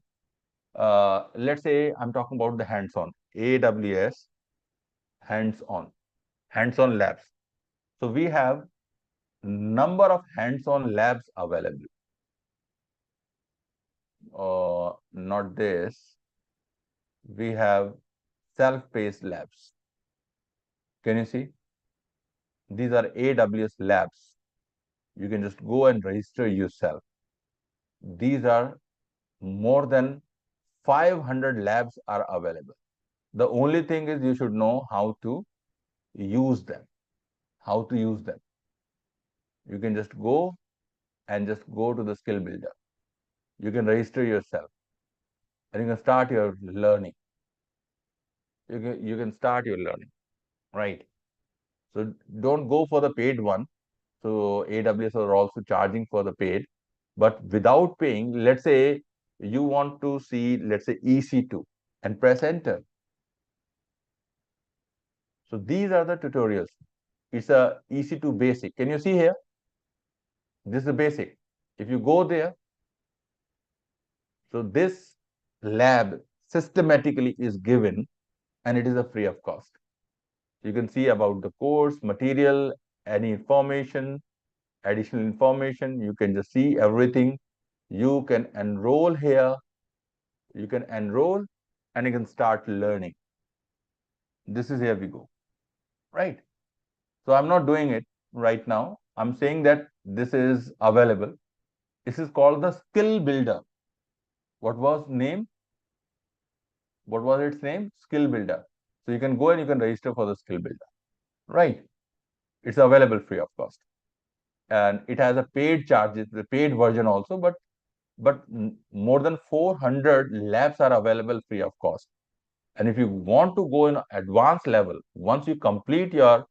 Speaker 1: let's say I'm talking about the hands-on, AWS hands-on labs. So we have number of hands-on labs available. Not this. We have self-paced labs. Can you see? These are AWS labs. You can just go and register yourself. These are more than 500 labs are available. The only thing is you should know how to use them. How to use them. You can just go and just go to the skill builder. You can register yourself and you can start your learning. You can start your learning, right? So don't go for the paid one. So AWS are also charging for the paid, but without paying, let's say you want to see, let's say EC2 and press enter. So these are the tutorials. It's a EC2 basic. Can you see here? This is the basic. If you go there, so this lab systematically is given and it is a free of cost. You can see about the course, material, any information, additional information. You can just see everything. You can enroll here. You can enroll and you can start learning. This is here we go, right? So I'm not doing it right now. I'm saying that this is available. This is called the skill builder. What was name? What was its name? Skill builder. So you can go and you can register for the skill builder, right? It's available free of cost. And it has a paid charges, the paid version also, but more than 400 labs are available free of cost. And if you want to go in advanced level, once you complete your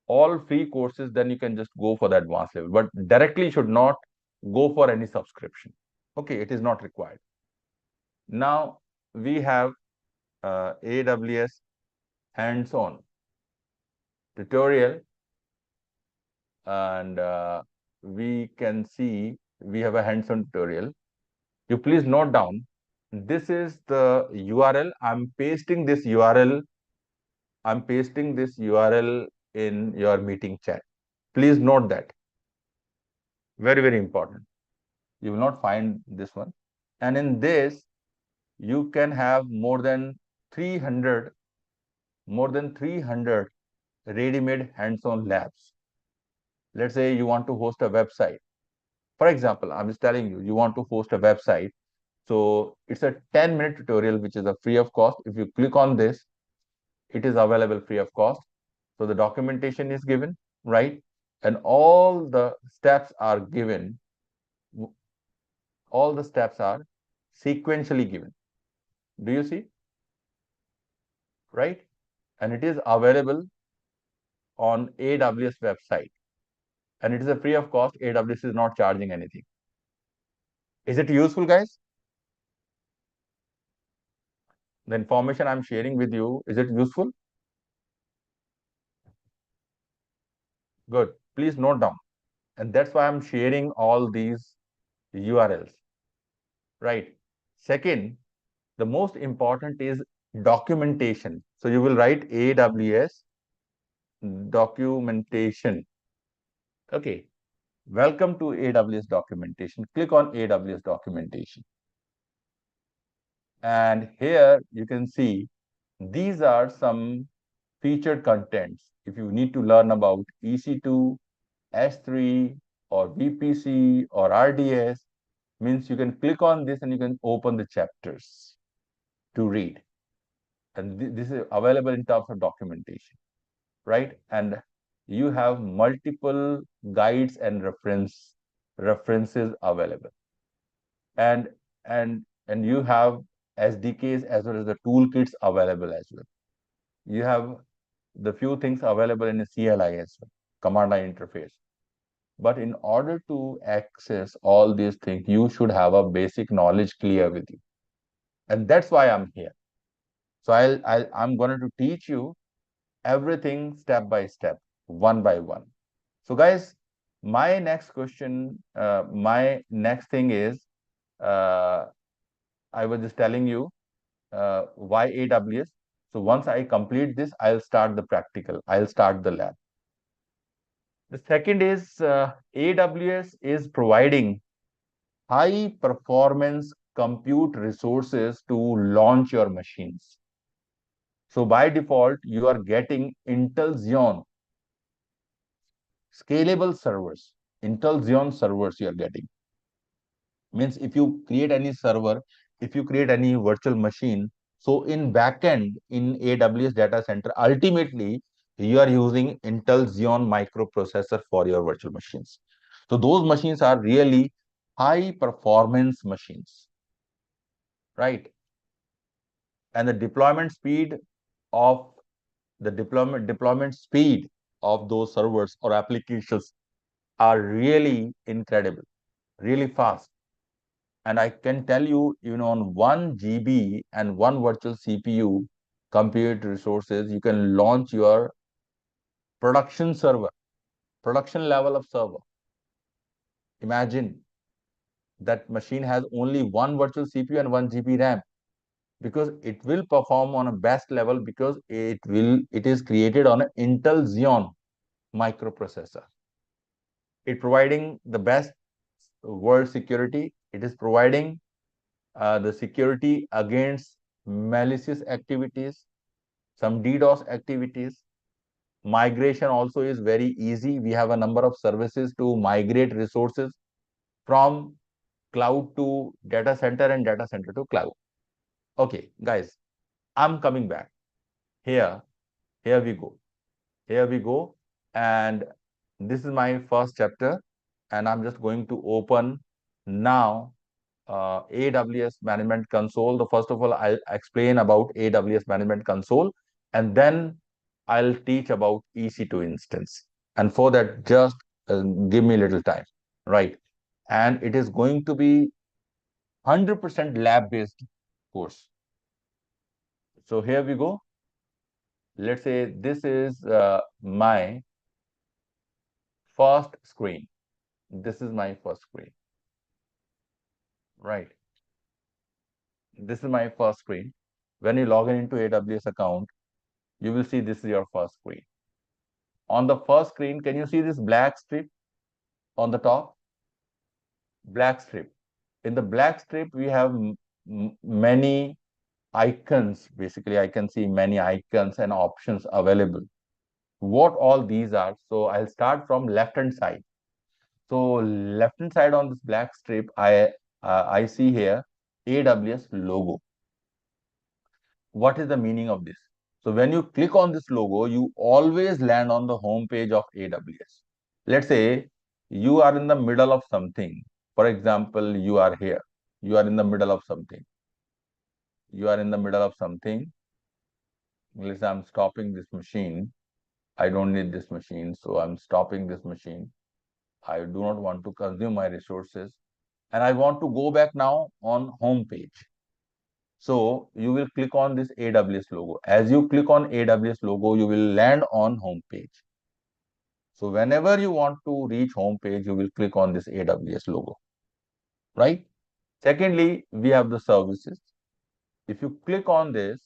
Speaker 1: all free courses, then you can just go for the advanced level. But directly should not go for any subscription. Okay, it is not required. Now we have AWS hands-on tutorial, and we can see we have a hands-on tutorial. You please note down, this is the URL. I'm pasting this URL in your meeting chat. Please note that. Very, very important. You will not find this one. And in this, you can have more than 300 ready-made hands-on labs. Let's say you want to host a website. For example, I'm just telling you, you want to host a website. So it's a 10-minute tutorial, which is a free of cost. If you click on this, it is available free of cost. So the documentation is given, right? And all the steps are given. All the steps are sequentially given. Do you see? Right? And it is available on AWS website. And it is a free of cost. AWS is not charging anything. Is it useful, guys? The information I'm sharing with you, is it useful? Good. Please note down. And that's why I'm sharing all these URLs. Right. Second, the most important is documentation. So you will write AWS documentation. Okay. Welcome to AWS documentation. Click on AWS documentation. And here you can see these are some featured contents. If you need to learn about EC2, S3, or VPC, or RDS, means you can click on this and you can open the chapters to read. And this is available in terms of documentation, right? And you have multiple guides and references available. And you have SDKs as well as the toolkits available as well. You have the few things available in a CLI as well, command line interface. But in order to access all these things, you should have a basic knowledge clear with you. And that's why I'm here. So I'm going to teach you everything step by step, one by one. So guys, my next question, my next thing is, I was just telling you why AWS. So once I complete this, I'll start the practical. I'll start the lab. The second is AWS is providing high performance compute resources to launch your machines. So by default, you are getting Intel Xeon scalable servers. Intel Xeon servers you are getting. Means if you create any server, if you create any virtual machine, so in backend in AWS data center, ultimately you are using Intel Xeon microprocessor for your virtual machines. So those machines are really high performance machines, right? And the deployment speed of those servers or applications are really incredible, really fast. And I can tell you, even on 1 GB and one virtual CPU compute resources, you can launch your production server, production level of server. Imagine that machine has only one virtual CPU and 1 GB RAM, because it will perform on a best level, because it is created on an Intel Xeon microprocessor. It providing the best world security. It is providing the security against malicious activities, some DDoS activities. Migration also is very easy. We have a number of services to migrate resources from cloud to data center and data center to cloud. Okay, guys, I'm coming back. Here we go. Here we go. And this is my first chapter. And I'm just going to open now AWS Management Console. The first of all, I'll explain about AWS Management Console, and then I'll teach about EC2 Instance. And for that, just give me a little time, right? And it is going to be 100% lab-based course. So here we go. Let's say this is my first screen. This is my first screen, right? This is my first screen. When you log in into AWS account, you will see this is your first screen. On the first screen, can you see this black strip on the top? Black strip. In the black strip, we have many icons. Basically, I can see many icons and options available. What all these are? So I'll start from left-hand side. So left-hand side on this black strip, I see here AWS logo. What is the meaning of this? So when you click on this logo, you always land on the home page of AWS. Let's say you are in the middle of something. For example, you are here. You are in the middle of something. You are in the middle of something. Let's say I'm stopping this machine. I don't need this machine, so I'm stopping this machine. I do not want to consume my resources. And I want to go back now on home page. So you will click on this AWS logo. As you click on AWS logo, you will land on home page. So whenever you want to reach home page, you will click on this AWS logo, right? Secondly, we have the services. If you click on this,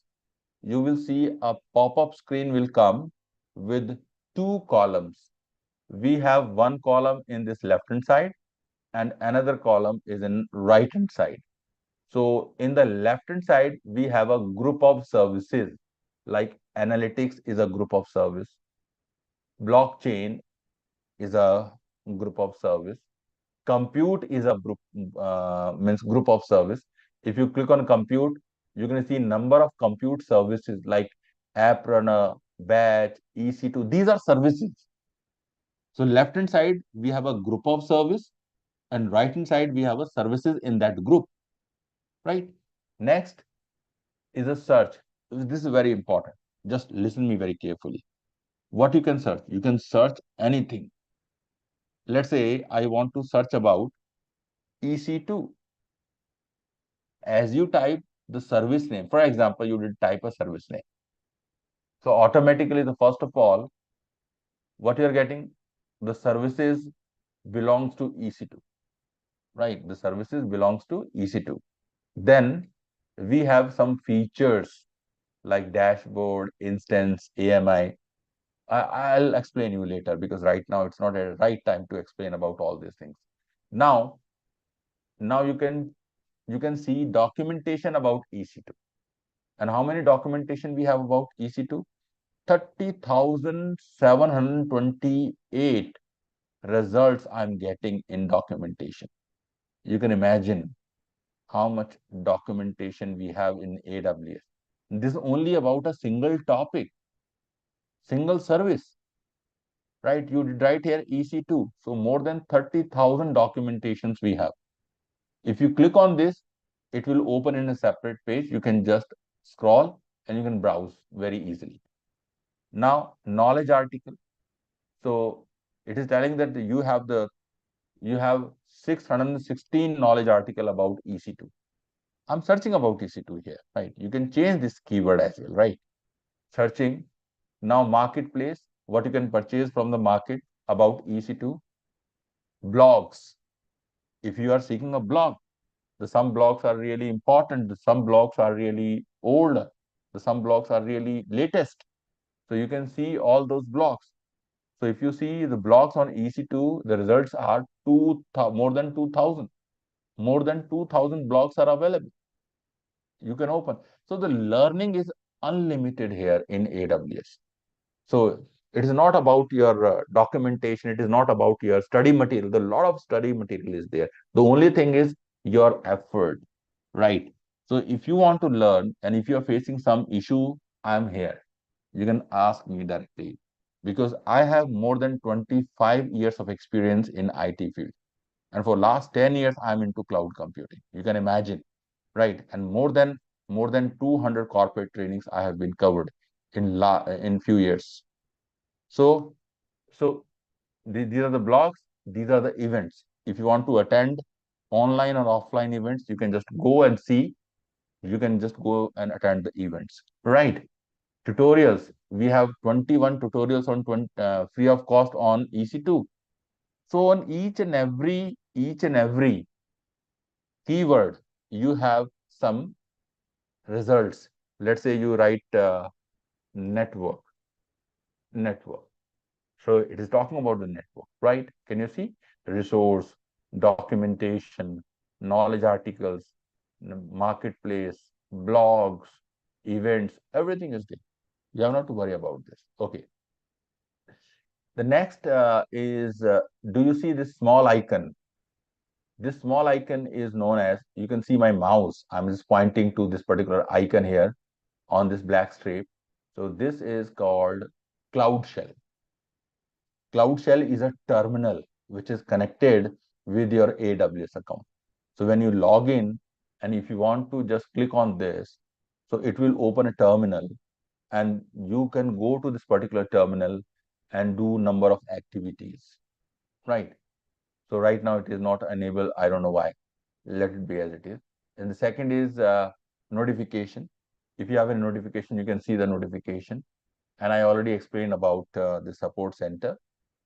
Speaker 1: you will see a pop-up screen will come with two columns. We have one column in this left-hand side and another column is in right-hand side. So in the left-hand side, we have a group of services, like analytics is a group of service. Blockchain is a group of service. Compute is a group, means group of service. If you click on compute, you're going to see number of compute services like App Runner, Batch, EC2. These are services. So left-hand side, we have a group of service, and right-hand side, we have a services in that group, right? Next is a search. This is very important. Just listen me very carefully. What you can search? You can search anything. Let's say I want to search about EC2. As you type the service name, for example, you did type a service name. So automatically, the first of all, what you're getting, the services belongs to EC2, right? The services belongs to EC2. Then we have some features like dashboard, instance, AMI. I'll explain you later, because right now it's not a right time to explain about all these things. Now you can see documentation about EC2. And how many documentation we have about EC2? 30,728 results I'm getting in documentation. You can imagine how much documentation we have in AWS. This is only about a single topic, single service. right? You write here EC2. So more than 30,000 documentations we have. If you click on this, it will open in a separate page. You can just scroll and you can browse very easily. Now, knowledge article. So it is telling that you have 616 knowledge article about EC2. I'm searching about EC2 here, right? You can change this keyword as well, right? Searching. Now marketplace, what you can purchase from the market about EC2. Blogs. If you are seeking a blog, some blogs are really important, some blogs are really old, some blogs are really latest. So you can see all those blogs. So if you see the blogs on EC2, the results are more than 2,000. More than 2,000 blogs are available. You can open. So the learning is unlimited here in AWS. So it is not about your documentation. It is not about your study material. A lot of study material is there. The only thing is your effort, right? So if you want to learn and if you are facing some issue, I'm here. You can ask me directly because I have more than 25 years of experience in IT field. And for last 10 years, I'm into cloud computing. You can imagine, right? And more than 200 corporate trainings I have been covered in few years. So, so these are the blogs, these are the events. If you want to attend online or offline events, you can just go and see. You can just go and attend the events, right? Tutorials. We have 21 tutorials on free of cost on EC2. So on each and every keyword, you have some results. Let's say you write network. So it is talking about the network, right? Can you see? Resource, documentation, knowledge articles, marketplace, blogs, events, everything is there. You have not to worry about this. Okay. The next is, do you see this small icon? This small icon is known as, you can see my mouse. I'm just pointing to this particular icon here on this black strip. So this is called Cloud Shell. Cloud Shell is a terminal which is connected with your AWS account. So when you log in, and if you want to just click on this, so it will open a terminal and you can go to this particular terminal and do number of activities, right? So right now it is not enabled. I don't know why. Let it be as it is. And the second is notification. If you have a notification, you can see the notification. And I already explained about the support center.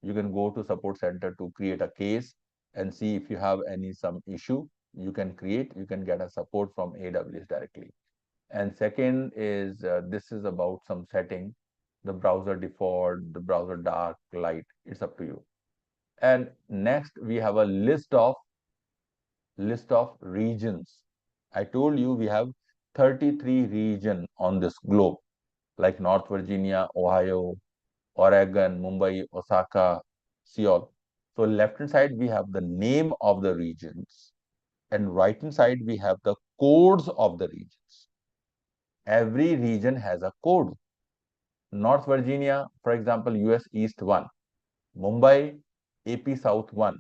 Speaker 1: You can go to support center to create a case and see if you have some issue. You can get a support from AWS directly. And second is this is about some setting, the browser default, the browser dark, light. It's up to you. And next we have a list of regions. I told you we have 33 regions on this globe, like North Virginia, Ohio, Oregon, Mumbai, Osaka, Seoul. So left hand side we have the name of the regions, and right hand side we have the codes of the regions. Every region has a code. North Virginia, for example, US East 1, Mumbai, AP South 1,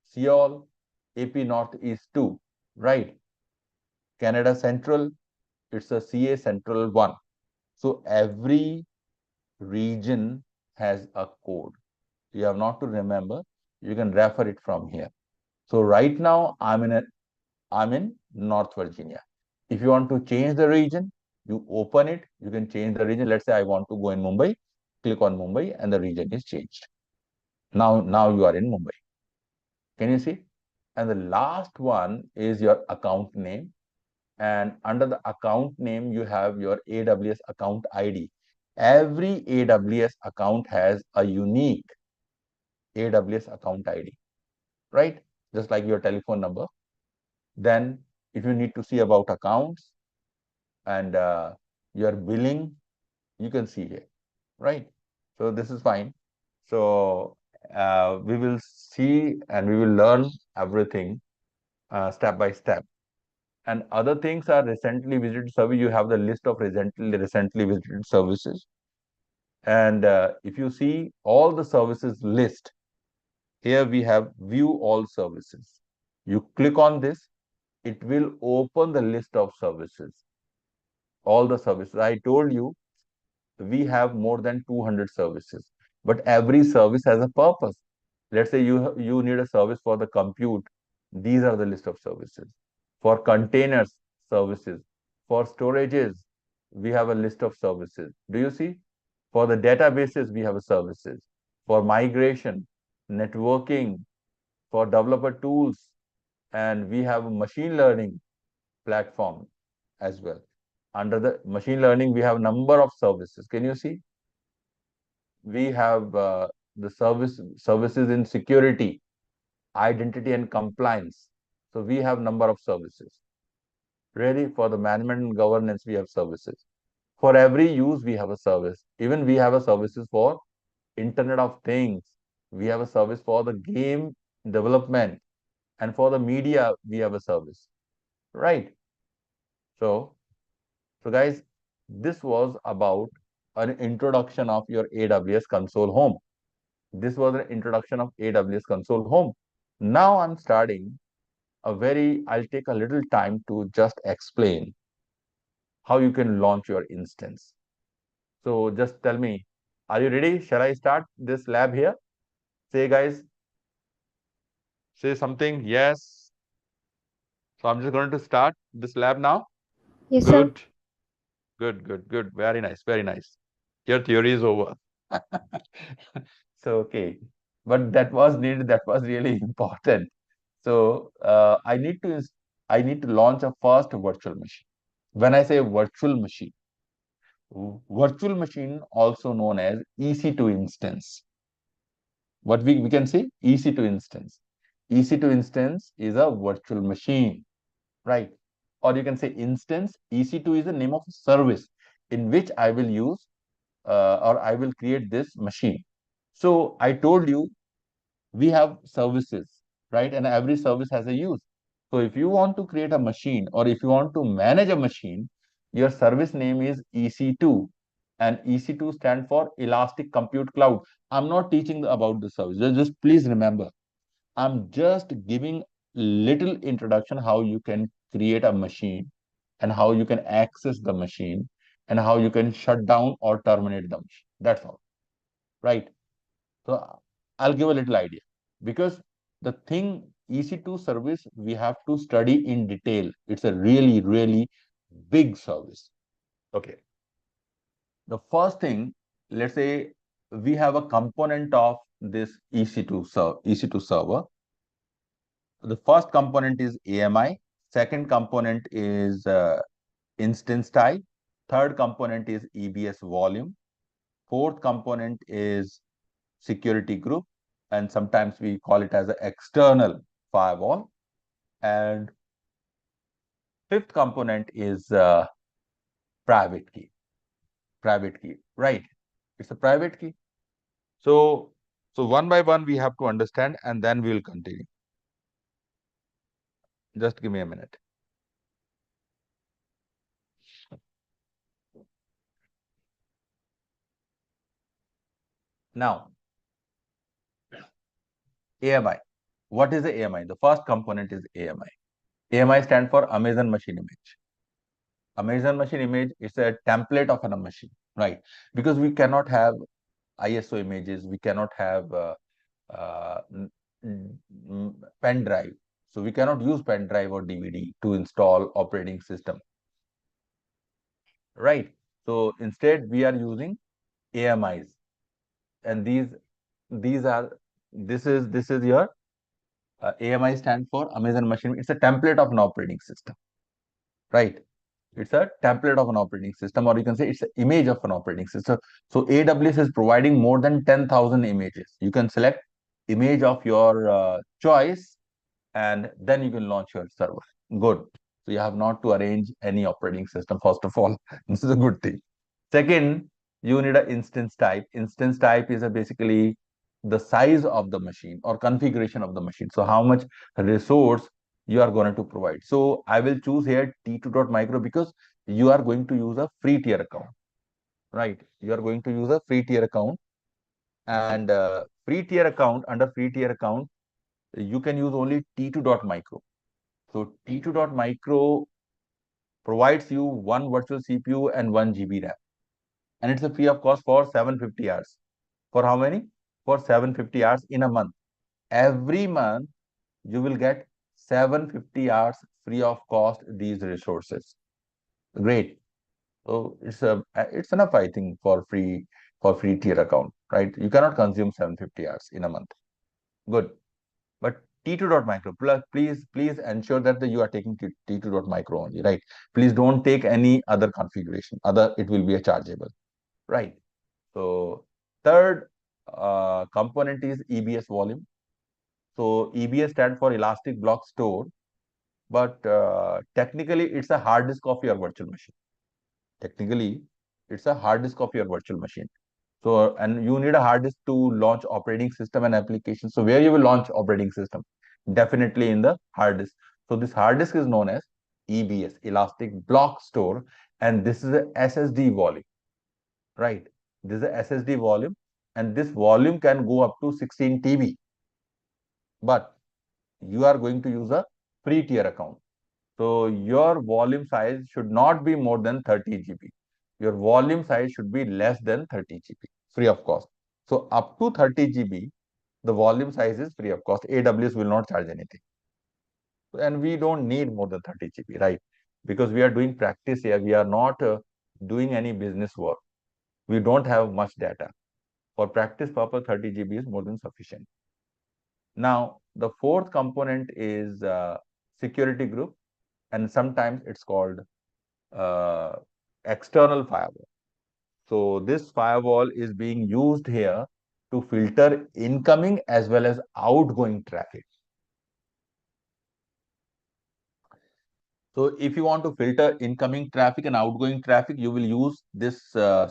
Speaker 1: Seoul, AP Northeast 2, right? Canada Central, it's a CA Central 1. So every region has a code. You have not to remember. You can refer it from here. So right now I'm in North Virginia. If you want to change the region, you open it. You can change the region. Let's say I want to go in Mumbai. Click on Mumbai, and the region is changed. Now you are in Mumbai. Can you see? And the last one is your account name. And under the account name, you have your AWS account ID. Every AWS account has a unique AWS account ID, right? Just like your telephone number. Then if you need to see about accounts and your billing, you can see here, right? So this is fine. So we will see and we will learn everything step by step. And other things are recently visited service. You have the list of recently visited services. And if you see all the services list, here we have view all services. You click on this, it will open the list of services, all the services. I told you we have more than 200 services, but every service has a purpose. Let's say you need a service for the compute. These are the list of services. For containers, services. For storages, we have a list of services. Do you see? For the databases, we have a services. For migration, networking, for developer tools, and we have a machine learning platform as well. Under the machine learning, we have number of services. Can you see? We have the services in security, identity and compliance. So we have number of services. Really, for the management and governance, we have services. For every use, we have a service. Even we have a services for Internet of Things. We have a service for the game development, and for the media, we have a service. Right. So guys, this was about an introduction of your AWS console home. This was an introduction of AWS console home. Now I'm starting I'll take a little time to just explain how you can launch your instance. So just tell me, are you ready? Shall I start this lab here? Say guys, say something. Yes. So I'm just going to start this lab now.
Speaker 3: Yes, sir.
Speaker 1: Good. Very nice, very nice. Your theory is over. So, okay. But that was needed, that was really important. So I need to launch a first virtual machine. When I say virtual machine also known as EC2 instance. What we can say? EC2 instance. EC2 instance is a virtual machine, right? Or you can say instance. EC2 is the name of a service in which I will use or I will create this machine. So I told you we have services, right? And every service has a use. So if you want to create a machine or if you want to manage a machine, your service name is EC2, and EC2 stand for Elastic Compute Cloud. I'm not teaching about the service. Just please remember, I'm just giving little introduction how you can create a machine and how you can access the machine and how you can shut down or terminate the machine. That's all, right? So I'll give a little idea, because the thing EC2 service we have to study in detail. It's a really big service. Okay. The first thing, let's say we have a component of this EC2 server. The first component is AMI. Second component is instance type. Third component is EBS volume. Fourth component is security group, and sometimes we call it as an external firewall. And fifth component is private key. Private key, right? It's a private key. So one by one we have to understand, and then we will continue. Just give me a minute. Now, AMI. What is the AMI? The first component is AMI. AMI stands for Amazon Machine Image. Amazon Machine Image is a template of a machine, right? Because we cannot have ISO images, we cannot have uh, pen drive. So we cannot use pen drive or DVD to install operating system, right? So instead we are using AMIs, and this is your AMI stand for Amazon Machine. It's a template of an operating system, right? It's a template of an operating system, or you can say it's an image of an operating system. So AWS is providing more than 10,000 images. You can select image of your choice, and then you can launch your server. Good. So you have not to arrange any operating system, first of all. This is a good thing. Second, you need an instance type. Instance type is basically the size of the machine or configuration of the machine. So how much resource you are going to provide. So I will choose here T2.micro because you are going to use a free tier account, right? You are going to use a free tier account, and free tier account, under free tier account, you can use only T2.micro. So T2.micro provides you one virtual CPU and 1 GB RAM. And it's a free of cost for 750 hours. For how many? For 750 hours in a month. Every month, you will get 750 hours free of cost these resources. Great. So it's enough, I think, for free tier account, right? You cannot consume 750 hours in a month. Good. But T2.micro, please ensure that you are taking T2.micro only, right? Please don't take any other configuration. It will be a chargeable, right? So third component is EBS volume. So EBS stands for Elastic Block Store, but technically it's a hard disk of your virtual machine. Technically, it's a hard disk of your virtual machine. So, and you need a hard disk to launch operating system and application. So where you will launch operating system? Definitely in the hard disk. So this hard disk is known as EBS, Elastic Block Store, and this is a SSD volume, right? This is a SSD volume, and this volume can go up to 16 TB. But you are going to use a free tier account. So your volume size should not be more than 30 GB. Your volume size should be less than 30 GB, free of cost. So up to 30 GB, the volume size is free of cost. AWS will not charge anything. And we don't need more than 30 GB, right? Because we are doing practice here. We are not doing any business work. We don't have much data. For practice purpose, 30 GB is more than sufficient. Now, the fourth component is security group, and sometimes it's called external firewall. So this firewall is being used here to filter incoming as well as outgoing traffic. So if you want to filter incoming traffic and outgoing traffic, you will use this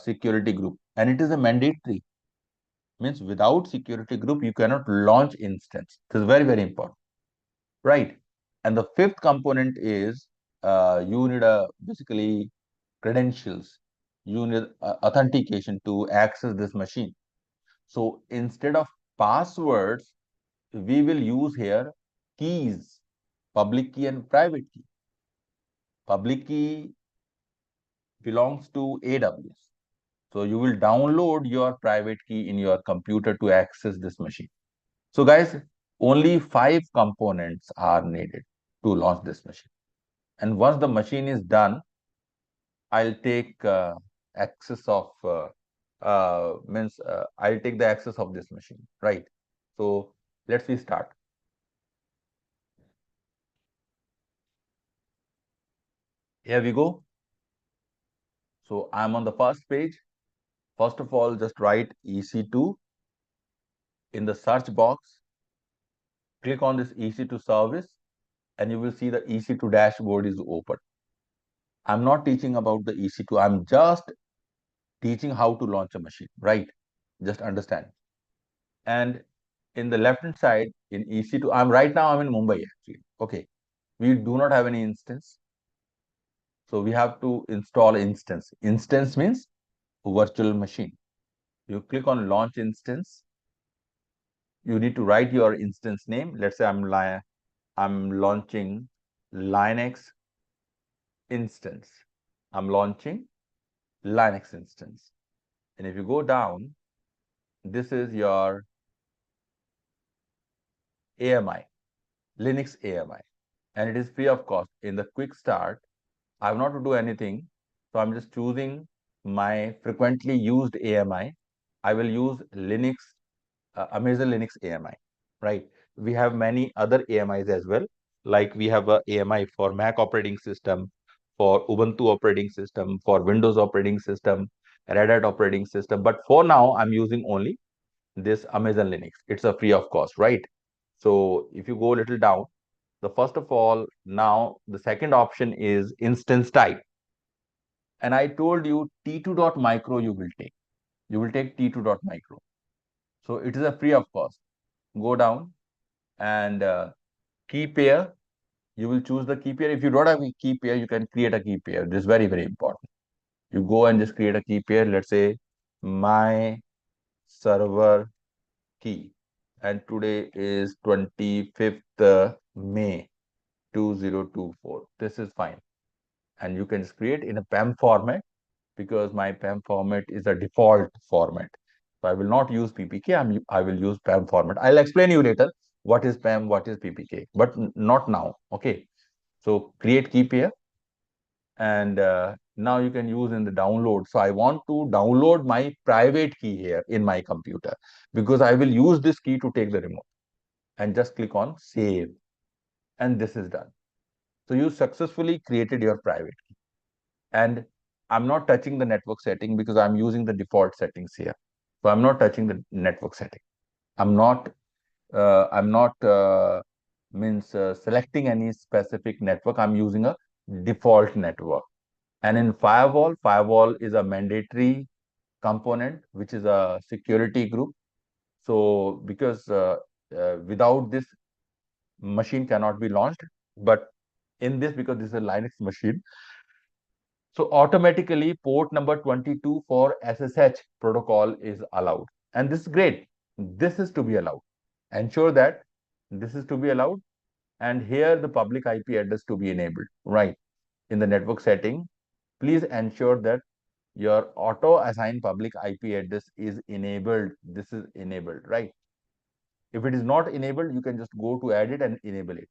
Speaker 1: security group, and it is a mandatory. Means without security group, you cannot launch instance. This is very, very important, right? And the fifth component is you need basically credentials. You need authentication to access this machine. So instead of passwords, we will use here keys, public key and private key. Public key belongs to AWS. So you will download your private key in your computer to access this machine. So guys, only 5 components are needed to launch this machine. And once the machine is done, I'll take access of I'll take the access of this machine, right? So let's we start. Here we go. So I'm on the first page. First of all, just write EC2 in the search box. Click on this EC2 service, and you will see the EC2 dashboard is open. I'm not teaching about the EC2. I'm just teaching how to launch a machine, right? Just understand. And in the left hand side in EC2, I'm in Mumbai actually. Okay. We do not have any instance. So we have to install instance. Instance means virtual machine. You click on launch instance. You need to write your instance name. Let's say I'm launching Linux instance. I'm launching Linux instance. And if you go down, this is your AMI, Linux AMI, and it is free of cost. In the quick start, I have not to do anything. So I'm just choosing my frequently used AMI. I will use Linux, Amazon Linux AMI, right? We have many other AMIs as well. Like we have a AMI for Mac operating system, for Ubuntu operating system, for Windows operating system, Red Hat operating system. But for now, I'm using only this Amazon Linux. It's a free of cost, right? So if you go a little down, the first of all, now the second option is instance type. And I told you T2.micro you will take. You will take T2.micro. So it is a free of cost. Go down and key pair. You will choose the key pair. If you don't have a key pair, you can create a key pair. This is very, very important. You go and just create a key pair. Let's say my server key, and today is 25th May 2024. This is fine. And you can just create in a PAM format, because my PAM format is a default format. So I will not use PPK, I will use PAM format. I'll explain you later what is PAM, what is PPK, but not now. Okay. So create key pair, and now you can use in the download. So I want to download my private key here in my computer, because I will use this key to take the remote, and just click on save, and this is done. So you successfully created your private key, and I'm not touching the network setting because I'm using the default settings here. So I'm not touching the network setting. I'm not selecting any specific network. I'm using a default network. And in firewall is a mandatory component, which is a security group. So because without this, machine cannot be launched. But in this, because this is a Linux machine, so automatically port number 22 for SSH protocol is allowed. And this is great. This is to be allowed. Ensure that this is to be allowed. And here the public IP address to be enabled, right? In the network setting, please ensure that your auto assign public IP address is enabled. This is enabled, right? If it is not enabled, you can just go to edit and enable it.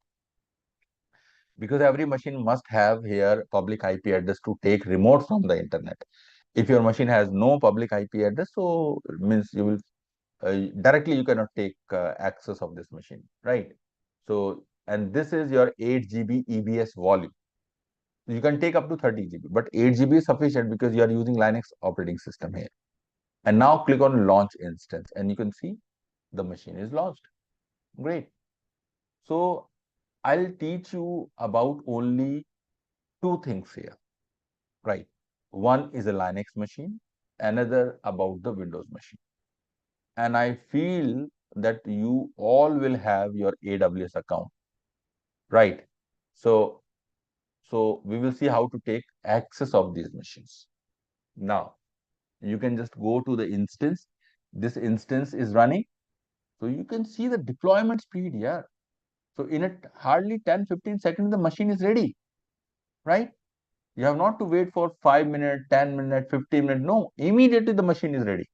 Speaker 1: Because every machine must have here public IP address to take remote from the internet. If your machine has no public IP address, so it means you will directly you cannot take access of this machine, right? So, and this is your 8 GB EBS volume. You can take up to 30 GB, but 8 GB is sufficient because you are using Linux operating system here. And now click on launch instance, and you can see the machine is launched. Great. So I'll teach you about only two things here, right? One is a Linux machine, another about the Windows machine. And I feel that you all will have your AWS account, right? So, so we will see how to take access of these machines. Now, you can just go to the instance. This instance is running. So you can see the deployment speed here. So in a hardly 10-15 seconds, the machine is ready, right? You have not to wait for 5 minutes, 10 minutes, 15 minutes. No, immediately the machine is ready.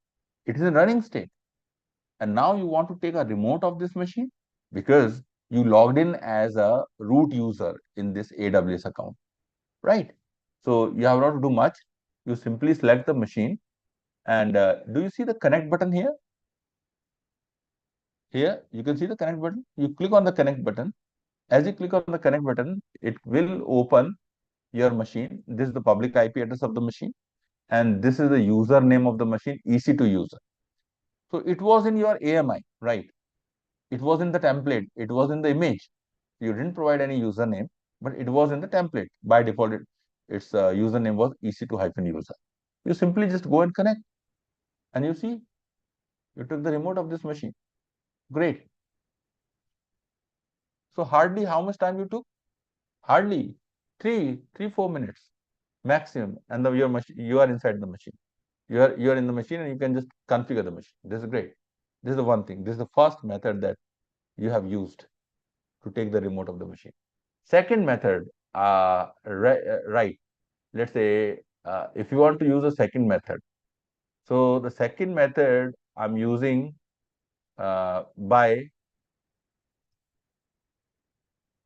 Speaker 1: It is in running state. And now you want to take a remote of this machine because you logged in as a root user in this AWS account, right? So you have not to do much. You simply select the machine, and do you see the connect button here? Here, you can see the connect button. You click on the connect button. As you click on the connect button, it will open your machine. This is the public IP address of the machine, and this is the username of the machine, EC2 user. So it was in your AMI, right? It was in the template. It was in the image. You didn't provide any username, but it was in the template. By default, its username was EC2-user. You simply just go and connect, and you see, you took the remote of this machine. Great. So hardly how much time you took? Hardly 4 minutes maximum, and your machine, you are inside the machine. You are in the machine, and you can just configure the machine. This is great. This is the one thing. This is the first method that you have used to take the remote of the machine. Second method, right? Let's say if you want to use a second method. So the second method I'm using by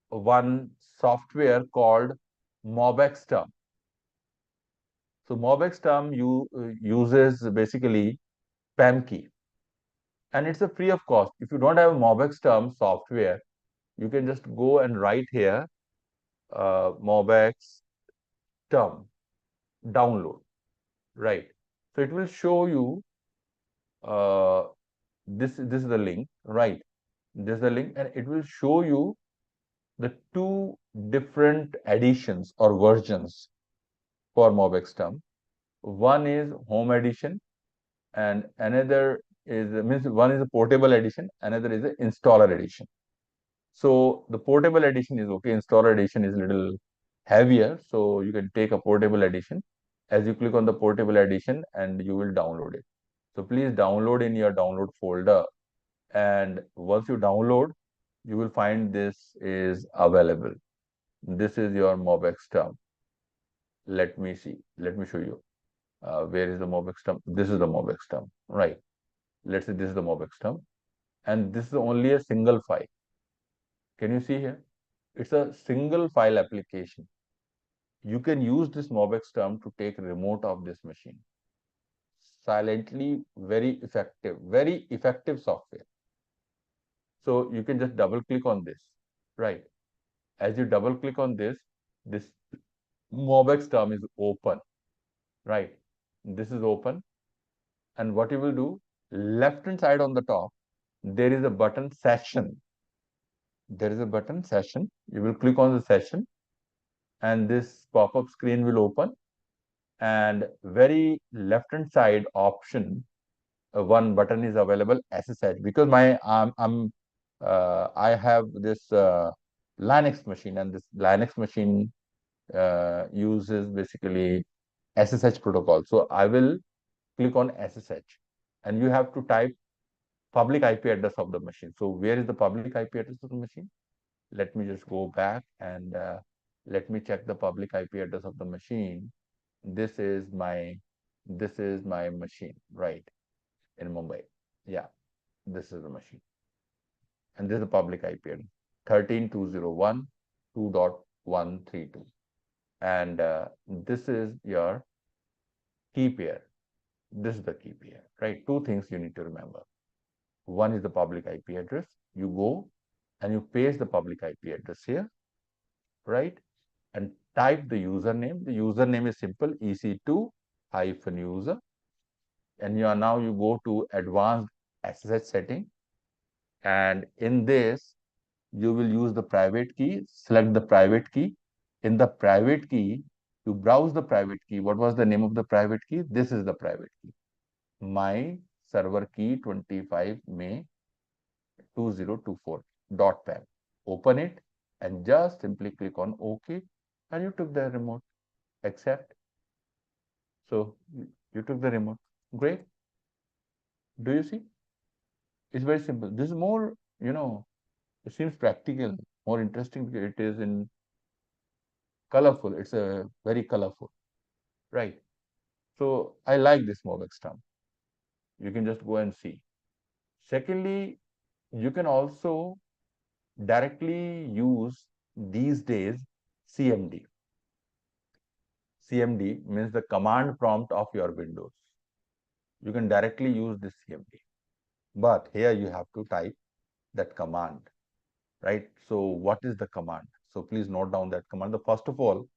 Speaker 1: one software called MobaXterm. So MobaXterm uses basically PAM key, and it's a free of cost. If you don't have a MobaXterm software, you can just go and write here MobaXterm download, right? So it will show you this is the link, right? This is the link, and it will show you the two different editions or versions for MobaXterm. One is home edition, and another is means one is a portable edition, another is an installer edition. So the portable edition is okay. Installer edition is a little heavier, so you can take a portable edition. as you click on the portable edition, and you will download it. So please download in your download folder. And once you download, you will find this is available. This is your MobaXterm. Let me see. Let me show you. Where is the MobaXterm? This is the MobaXterm, right? Let's say this is the MobaXterm, and this is only a single file. Can you see here? It's a single file application. You can use this MobaXterm to take remote of this machine. Silently, very effective software. So you can just double click on this, right? As you double click on this MobaXterm is open, right? This is open. And what you will do, left hand side on the top, there is a button session. There is a button session. You will click on the session, and this pop-up screen will open. And very left hand side option, one button is available, SSH, because I have this Linux machine, and this Linux machine uses basically SSH protocol. So I will click on SSH, and you have to type public IP address of the machine. So where is the public IP address of the machine? Let me just go back and let me check the public IP address of the machine. This is my machine, right, in Mumbai. Yeah, this is the machine, and this is the public IP address, 13.201.2.132, and this is your key pair. This is the key pair, right? Two things you need to remember. One is the public IP address. You go and you paste the public IP address here, right? And type the username. The username is simple, EC2-user. And now you go to advanced SSH setting. And in this, you will use the private key, select the private key. In the private key, you browse the private key. What was the name of the private key? This is the private key. My server key 25 May 2024.pem. Open it and just simply click on OK, and you took the remote. Accept. So you took the remote. Great. Do you see? It's very simple. This is more, it seems practical, more interesting because it is in colorful. It's a very colorful, right? So I like this MobaXterm. You can just go and see. Secondly, you can also directly use these days CMD. CMD means the command prompt of your Windows. You can directly use this CMD. But here you have to type that command, right? So what is the command? So please note down that command. The first of all,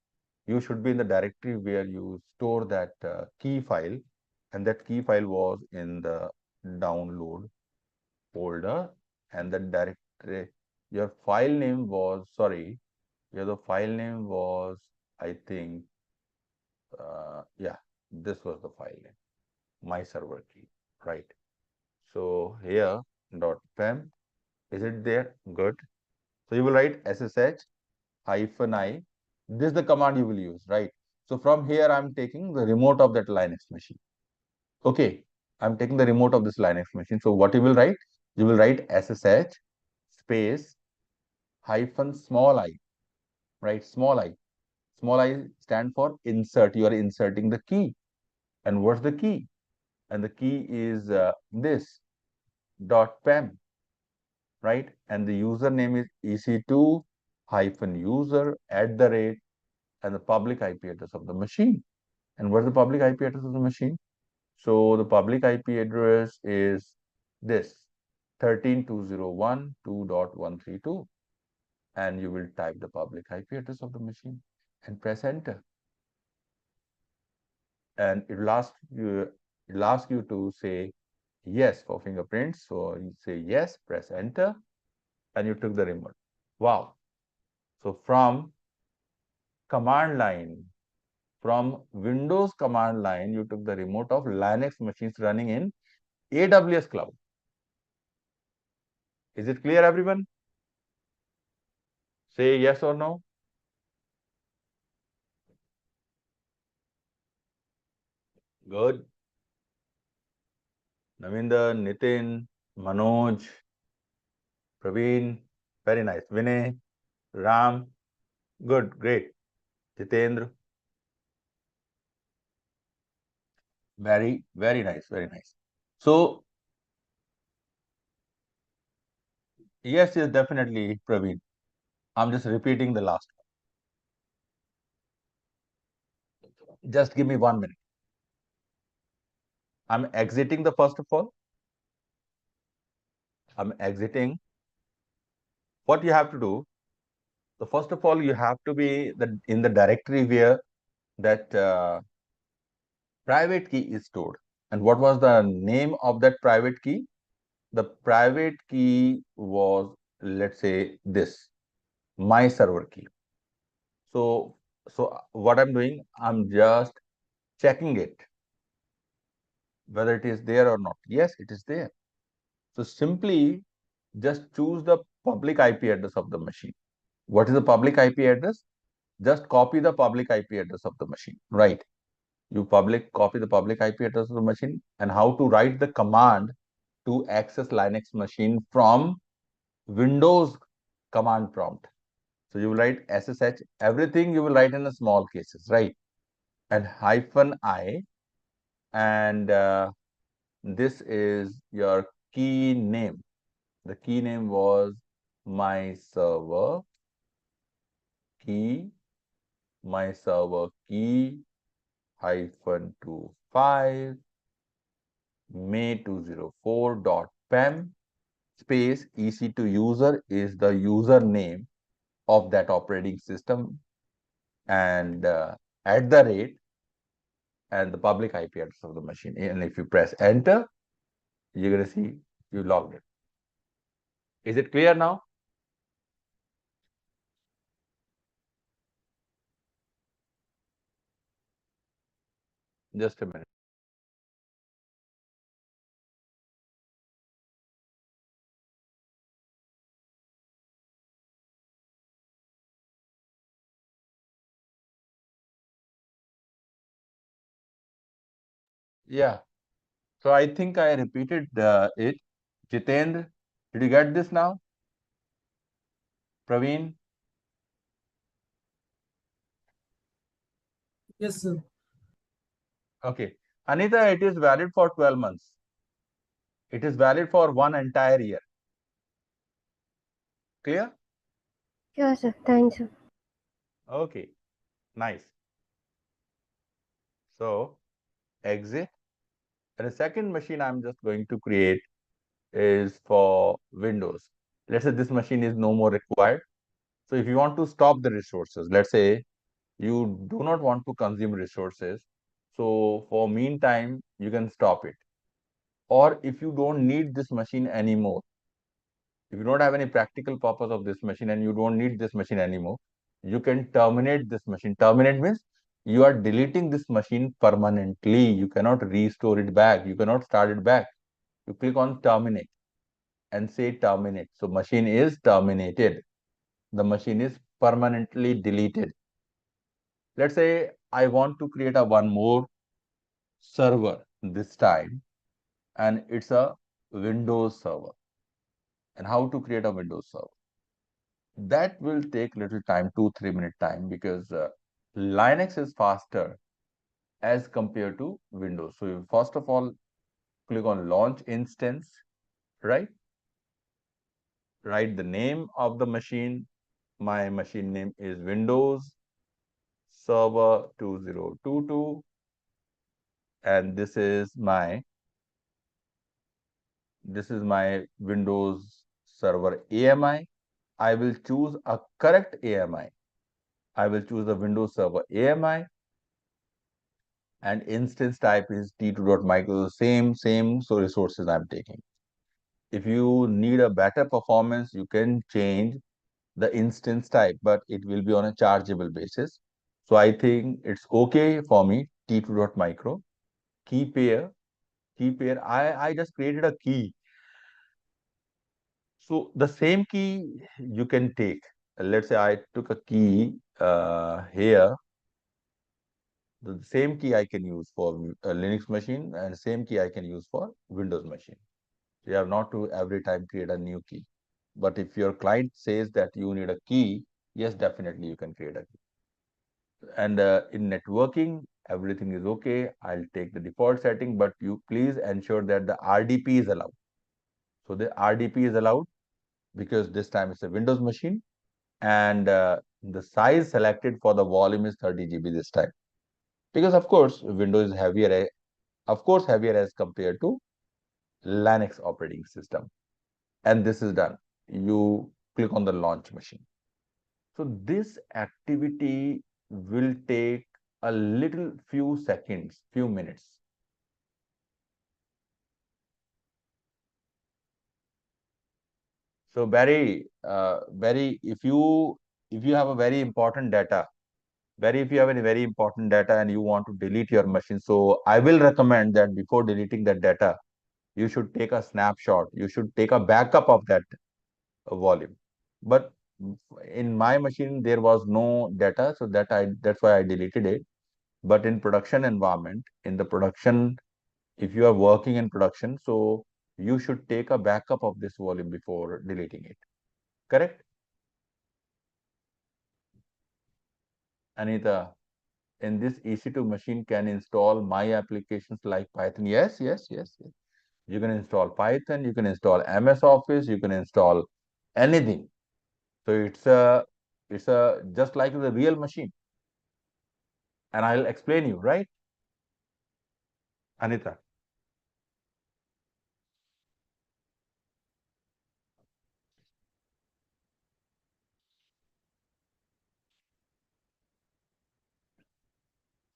Speaker 1: you should be in the directory where you store that key file, and that key file was in the download folder, and the directory, your file name was, I think, yeah, this was the file name, my server key, right? So here .pem, is it there? Good. So you will write SSH-I. This is the command you will use, right? So from here, I'm taking the remote of that Linux machine. Okay, I'm taking the remote of this Linux machine. So what you will write? You will write SSH space -small I, right? Small I. Small I stand for insert. You are inserting the key. And what's the key? And the key is this .pem, right? And the username is EC2-user @ and the public IP address of the machine. And what's the public IP address of the machine? So the public IP address is this 13.201.2.132, and you will type the public IP address of the machine and press enter. And it will ask you to say yes for fingerprints. So you say yes, press enter, and you took the remote. Wow. So from command line, from Windows command line, you took the remote of Linux machines running in AWS cloud. Is it clear, everyone? Say yes or no. Good. Navinder, Nitin, Manoj, Praveen, very nice. Vinay, Ram, good, great. Jitendra, very, very nice, very nice. So, yes, yes, definitely, Praveen. I'm just repeating the last one. Just give me 1 minute. I'm exiting the first of all. I'm exiting. What you have to do, the first of all, you have to be in the directory where that private key is stored. And what was the name of that private key? The private key was, let's say, this, my server key. So what I'm doing, I'm just checking it, whether it is there or not. Yes, it is there. So simply just choose the public IP address of the machine. What is the public IP address? Just copy the public IP address of the machine, right? You copy the public IP address of the machine, and how to write the command to access Linux machine from Windows command prompt. So you will write SSH, everything you will write in a small cases, right? And -I, and this is your key name. The key name was my server key, my server key -25 May 2004.pem space EC2 user is the username of that operating system, and at the rate and the public IP address of the machine. And if you press enter, you're going to see you logged it. Is it clear now? Just a minute. Yeah. So I think I repeated it. Jitendra, did you get this now? Praveen?
Speaker 5: Yes, sir.
Speaker 1: Okay. Anita, it is valid for 12 months. It is valid for one entire year. Clear?
Speaker 3: Sure, sir. Thanks, sir.
Speaker 1: Okay. Nice. So exit. And the second machine I'm just going to create is for Windows. Let's say this machine is no more required. So if you want to stop the resources, let's say you do not want to consume resources. So for meantime, you can stop it. Or if you don't need this machine anymore, if you don't have any practical purpose of this machine and you don't need this machine anymore, you can terminate this machine. Terminate means you are deleting this machine permanently. You cannot restore it back. You cannot start it back. You click on terminate and say terminate. So machine is terminated. The machine is permanently deleted. Let's say I want to create a one more server this time, and it's a Windows server. And how to create a Windows server? That will take little time, 2-3 minute time, because Linux is faster as compared to Windows. So you first of all click on launch instance, right? Write the name of the machine. My machine name is Windows Server 2022, and this is my Windows Server AMI. I will choose a correct AMI. I will choose the Windows Server AMI, and instance type is t2.micro, same, so resources I'm taking. If you need a better performance, you can change the instance type, but it will be on a chargeable basis. So I think it's okay for me, t2.micro. Key pair, I just created a key. So the same key you can take. Let's say I took a key here. The same key I can use for a Linux machine and same key I can use for Windows machine. You have not to every time create a new key. But if your client says that you need a key, yes, definitely you can create a key. And in networking, everything is okay. I'll take the default setting, but you please ensure that the RDP is allowed. So the RDP is allowed because this time it's a Windows machine, and the size selected for the volume is 30 GB this time. Because of course, Windows is heavier, heavier as compared to Linux operating system. And this is done. You click on the launch machine. So this activity will take a little few seconds, few minutes. So Barry, if you have a very important data, if you have any very important data and you want to delete your machine, so I will recommend that before deleting that data, you should take a snapshot. You should take a backup of that volume. But in my machine, there was no data, so that's why I deleted it. But in production environment, in the production, if you are working in production, so you should take a backup of this volume before deleting it. Correct? Anita, in this EC2 machine can install my applications like Python. Yes, yes, yes, yes. You can install Python, you can install MS Office, you can install anything. So it's a just like the real machine. And I'll explain you, right? Anita.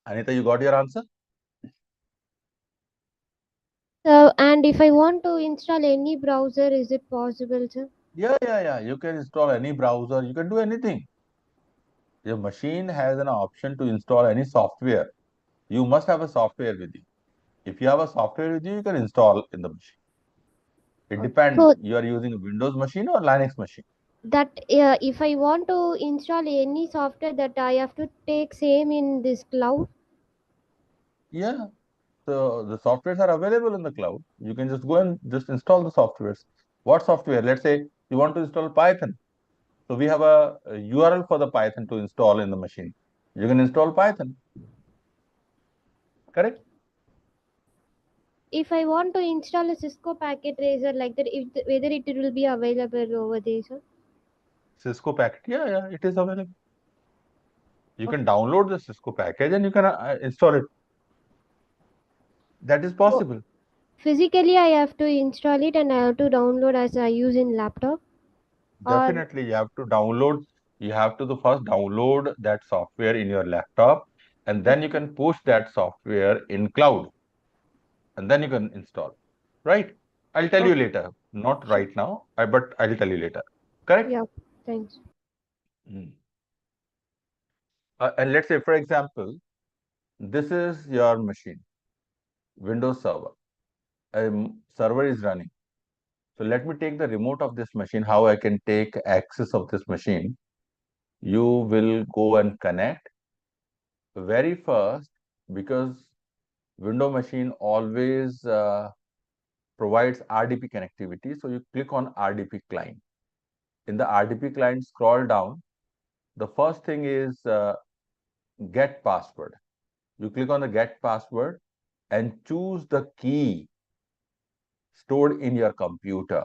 Speaker 1: Anita, you got your answer?
Speaker 3: So, and if I want to install any browser, is it possible, sir?
Speaker 1: Yeah. You can install any browser. You can do anything. Your machine has an option to install any software. You must have a software with you. If you have a software with you, you can install in the machine. It depends.
Speaker 3: So
Speaker 1: You are using a Windows machine or Linux machine.
Speaker 3: that if I want to install any software, that I have to take same in this cloud.
Speaker 1: Yeah. So the softwares are available in the cloud. You can just go and just install the softwares. What software? Let's say you want to install Python. So we have a URL for the Python to install in the machine. You can install Python. Correct?
Speaker 3: If I want to install a Cisco packet tracer like that, whether it will be available over there, sir?
Speaker 1: Cisco packet. Yeah, it is available. You can download the Cisco package and you can install it. That is
Speaker 3: So
Speaker 1: possible.
Speaker 3: physically, I have to install it and I have to download as I use in laptop. Or
Speaker 1: Definitely, you have to download. You have to the first download that software in your laptop, and then you can push that software in cloud, and then you can install. Right? I'll tell you later. Not
Speaker 3: sure.
Speaker 1: right now, but I'll tell you later. Correct?
Speaker 3: Yeah, thanks.
Speaker 1: Mm. And let's say, for example, this is your machine, Windows Server. A server is running. So let me take the remote of this machine, how I can take access of this machine. You will go and connect. Very first, because Window machine always provides RDP connectivity. So you click on RDP client. In the RDP client, scroll down. The first thing is get password. You click on the get password and choose the key stored in your computer.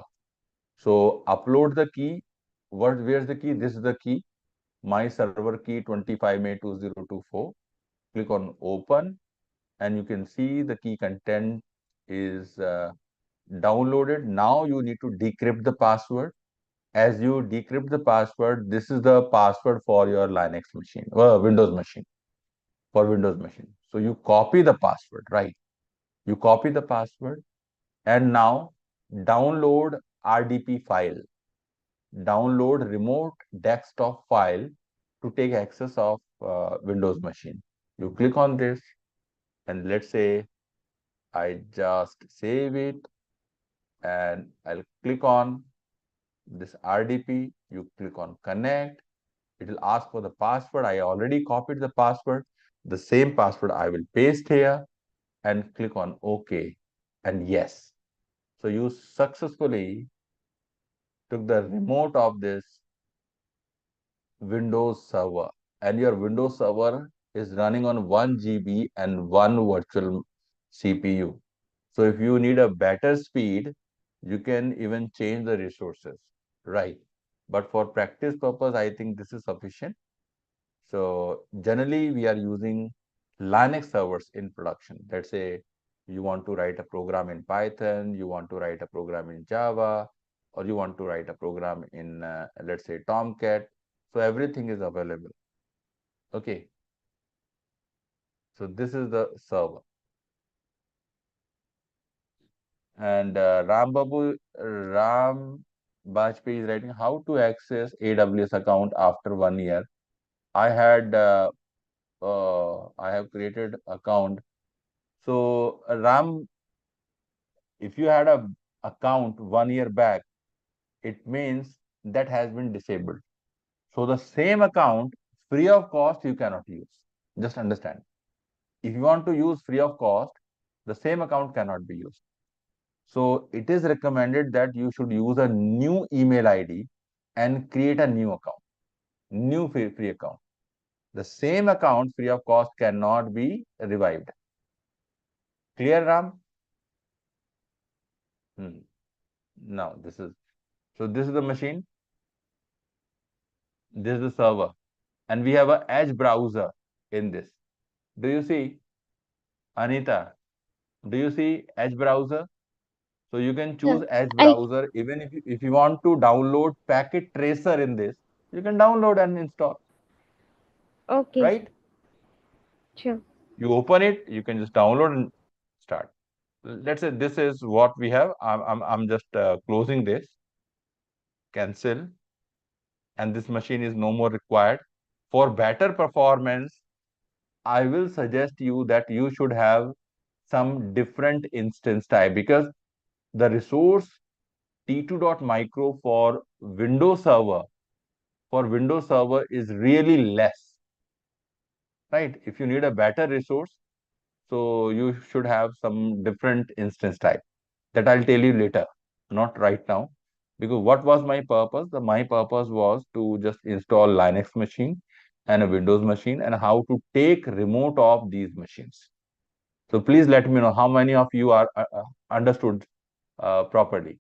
Speaker 1: So upload the key. Where's the key? This is the key. My server key 25 May 2024. Click on open and you can see the key content is downloaded. Now you need to decrypt the password. As you decrypt the password, this is the password for your Linux machine, Windows machine, for Windows machine. So you copy the password, right? You copy the password and now download RDP file, download remote desktop file to take access of Windows machine. You click on this and let's say I just save it and I'll click on this RDP. You click on connect. It will ask for the password. I already copied the password. The same password I will paste here and click on OK and yes. So you successfully took the remote of this Windows server, and your Windows server is running on 1 GB and one virtual CPU. So if you need a better speed, you can even change the resources, right? But for practice purpose, I think this is sufficient. So generally, we are using Linux servers in production. Let's say you want to write a program in Python, you want to write a program in Java, or you want to write a program in, let's say, Tomcat. So everything is available. Okay. So this is the server. And Ram Bajpayee is writing how to access AWS account after 1 year. I have created account. So Ram, if you had a account 1 year back, it means that has been disabled. So the same account free of cost you cannot use. Just understand. If you want to use free of cost, the same account cannot be used. So it is recommended that you should use a new email ID and create a new account, new free account. The same account free of cost cannot be revived. Clear, Ram? Now this is the machine. This is the server, and we have a Edge browser in this. Do you see, Anita? Do you see Edge browser? So you can
Speaker 3: Yeah.
Speaker 1: choose Edge
Speaker 3: I
Speaker 1: browser. Even if you want to download packet tracer in this, you can download and install.
Speaker 3: okay, sir.
Speaker 1: Right?
Speaker 3: Sure.
Speaker 1: You open it, you can just download and start. Let's say this is what we have. I'm just closing this, cancel, and this machine is no more required. For better performance, I will suggest you that you should have some different instance type, because the resource T2.micro for Windows Server is really less, right? If you need a better resource, so you should have some different instance type. That I'll tell you later, not right now. Because what was my purpose? My purpose was to just install Linux machine and a Windows machine, and how to take remote of these machines. So please let me know how many of you are understood properly.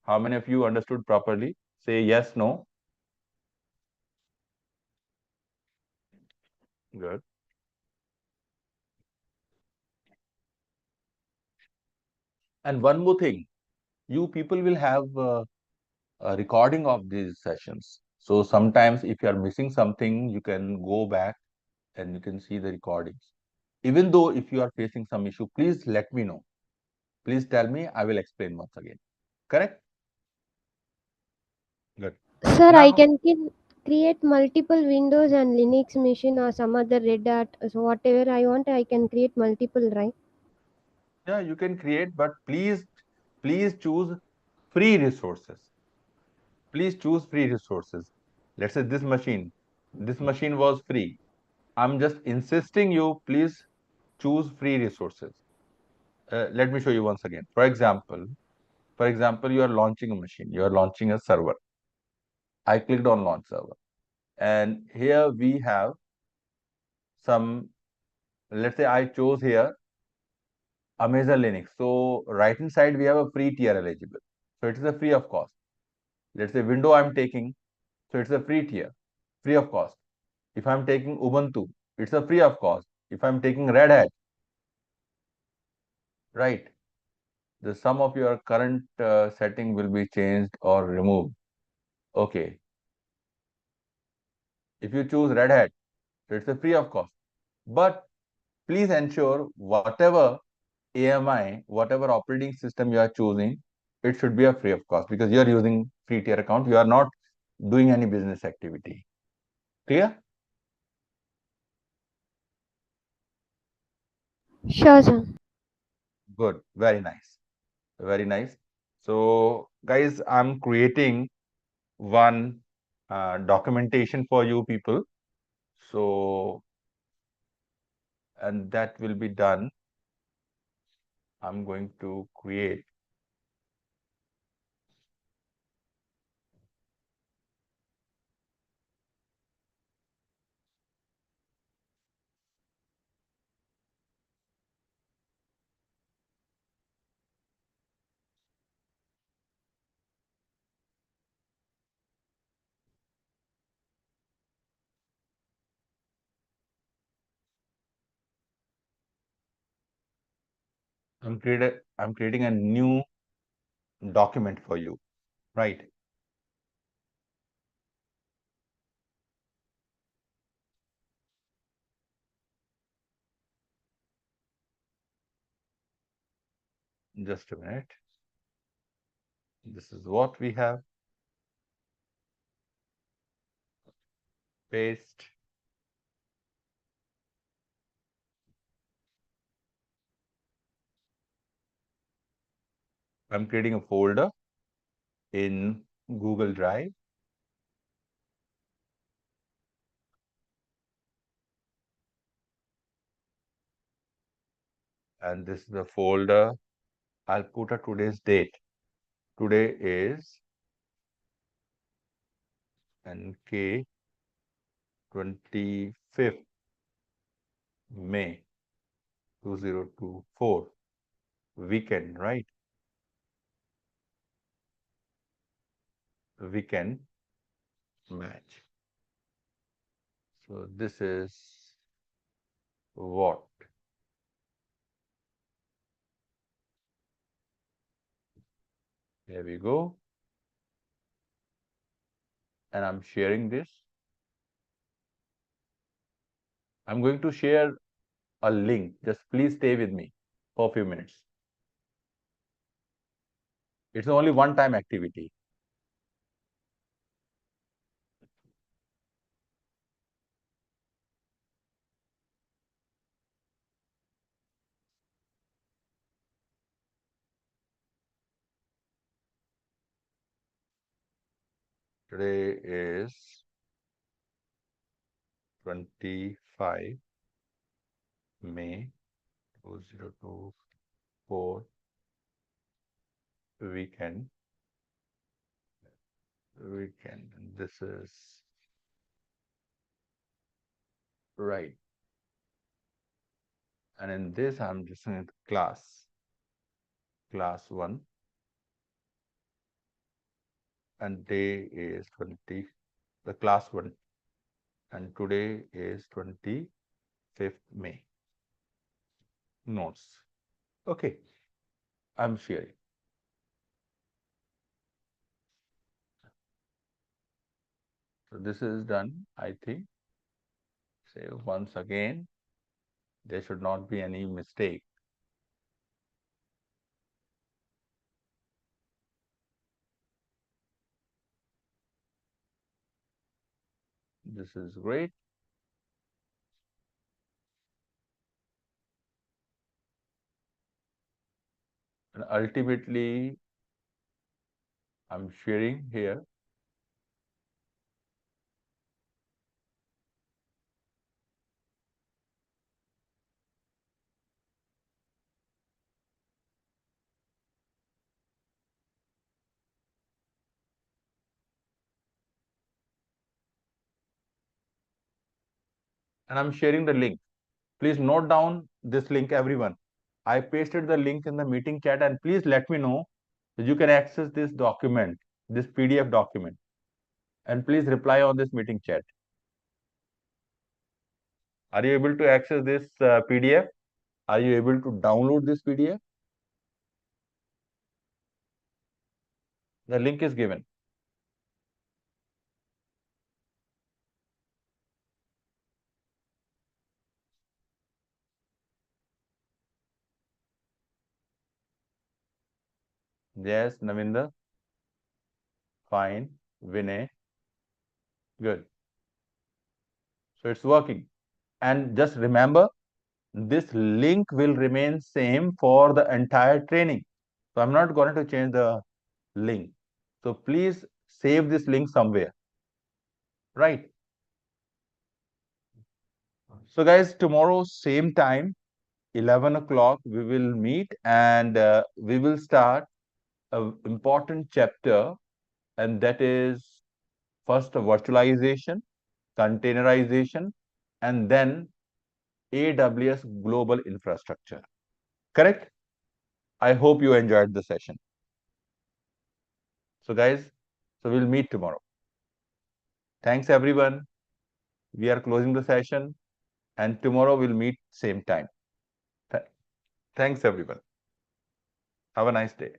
Speaker 1: How many of you understood properly? Say yes, no. Good. And one more thing, you people will have a recording of these sessions. So sometimes if you are missing something, you can go back and you can see the recordings. Even though if you are facing some issue, please let me know. Please tell me, I will explain once again. Correct? Good.
Speaker 3: Sir, I
Speaker 1: Now,
Speaker 3: can create multiple Windows and Linux machine or some other Red Hat. So whatever I want, I can create multiple, right?
Speaker 1: yeah, you can create, but please choose free resources. Please choose free resources. Let's say this machine was free. I'm just insisting you, please choose free resources. Let me show you once again. For example, you are launching a machine, you are launching a server. I clicked on launch server, and here we have some, let's say I chose here Amazon Linux. So right hand side, we have a free tier eligible. So it is a free of cost. Let's say window I'm taking, so it's a free tier, free of cost. If I'm taking Ubuntu, it's a free of cost. If I'm taking Red Hat, right, the sum of your current setting will be changed or removed. Okay. If you choose Red Hat, it's a free of cost. But please ensure whatever AMI, whatever operating system you are choosing, it should be a free of cost, because you are using free tier account. You are not doing any business activity. Clear?
Speaker 3: Sure, sir.
Speaker 1: Good. Very nice. Very nice. So, guys, I'm creating one documentation for you people. So, and that will be done. I'm going to create I'm creating a new document for you, right? Just a minute. This is what we have. Paste. I'm creating a folder in Google Drive. And this is the folder. I'll put a today's date. Today is NK 25th May 2024. Weekend, right? Weekend match. So this is what? Here we go. And I'm sharing this. I'm going to share a link. Just please stay with me for a few minutes. It's only one-time activity. Today is 25 May 2024 weekend. This is right. And in this, I'm just saying class 1, and day is 20, the class 1, and today is 25th May. Notes. Okay, I'm sharing. So this is done, I think. Say once again, there should not be any mistake. This is great. And ultimately, I'm sharing here. And I'm sharing the link. Please note down this link, everyone. I pasted the link in the meeting chat, and please let me know that you can access this document, this PDF document. And please reply on this meeting chat. Are you able to access this PDF? Are you able to download this PDF? The link is given. Yes, Navinder. Fine. Vinay. Good. So it's working. And just remember, this link will remain same for the entire training. So I'm not going to change the link. So please save this link somewhere. Right. So guys, tomorrow, same time, 11 o'clock, we will meet and we will start an important chapter, and that is first virtualization, containerization, and then AWS global infrastructure. Correct? I hope you enjoyed the session. So guys, so we'll meet tomorrow. Thanks everyone. We are closing the session and tomorrow we'll meet same time. Thanks everyone. Have a nice day.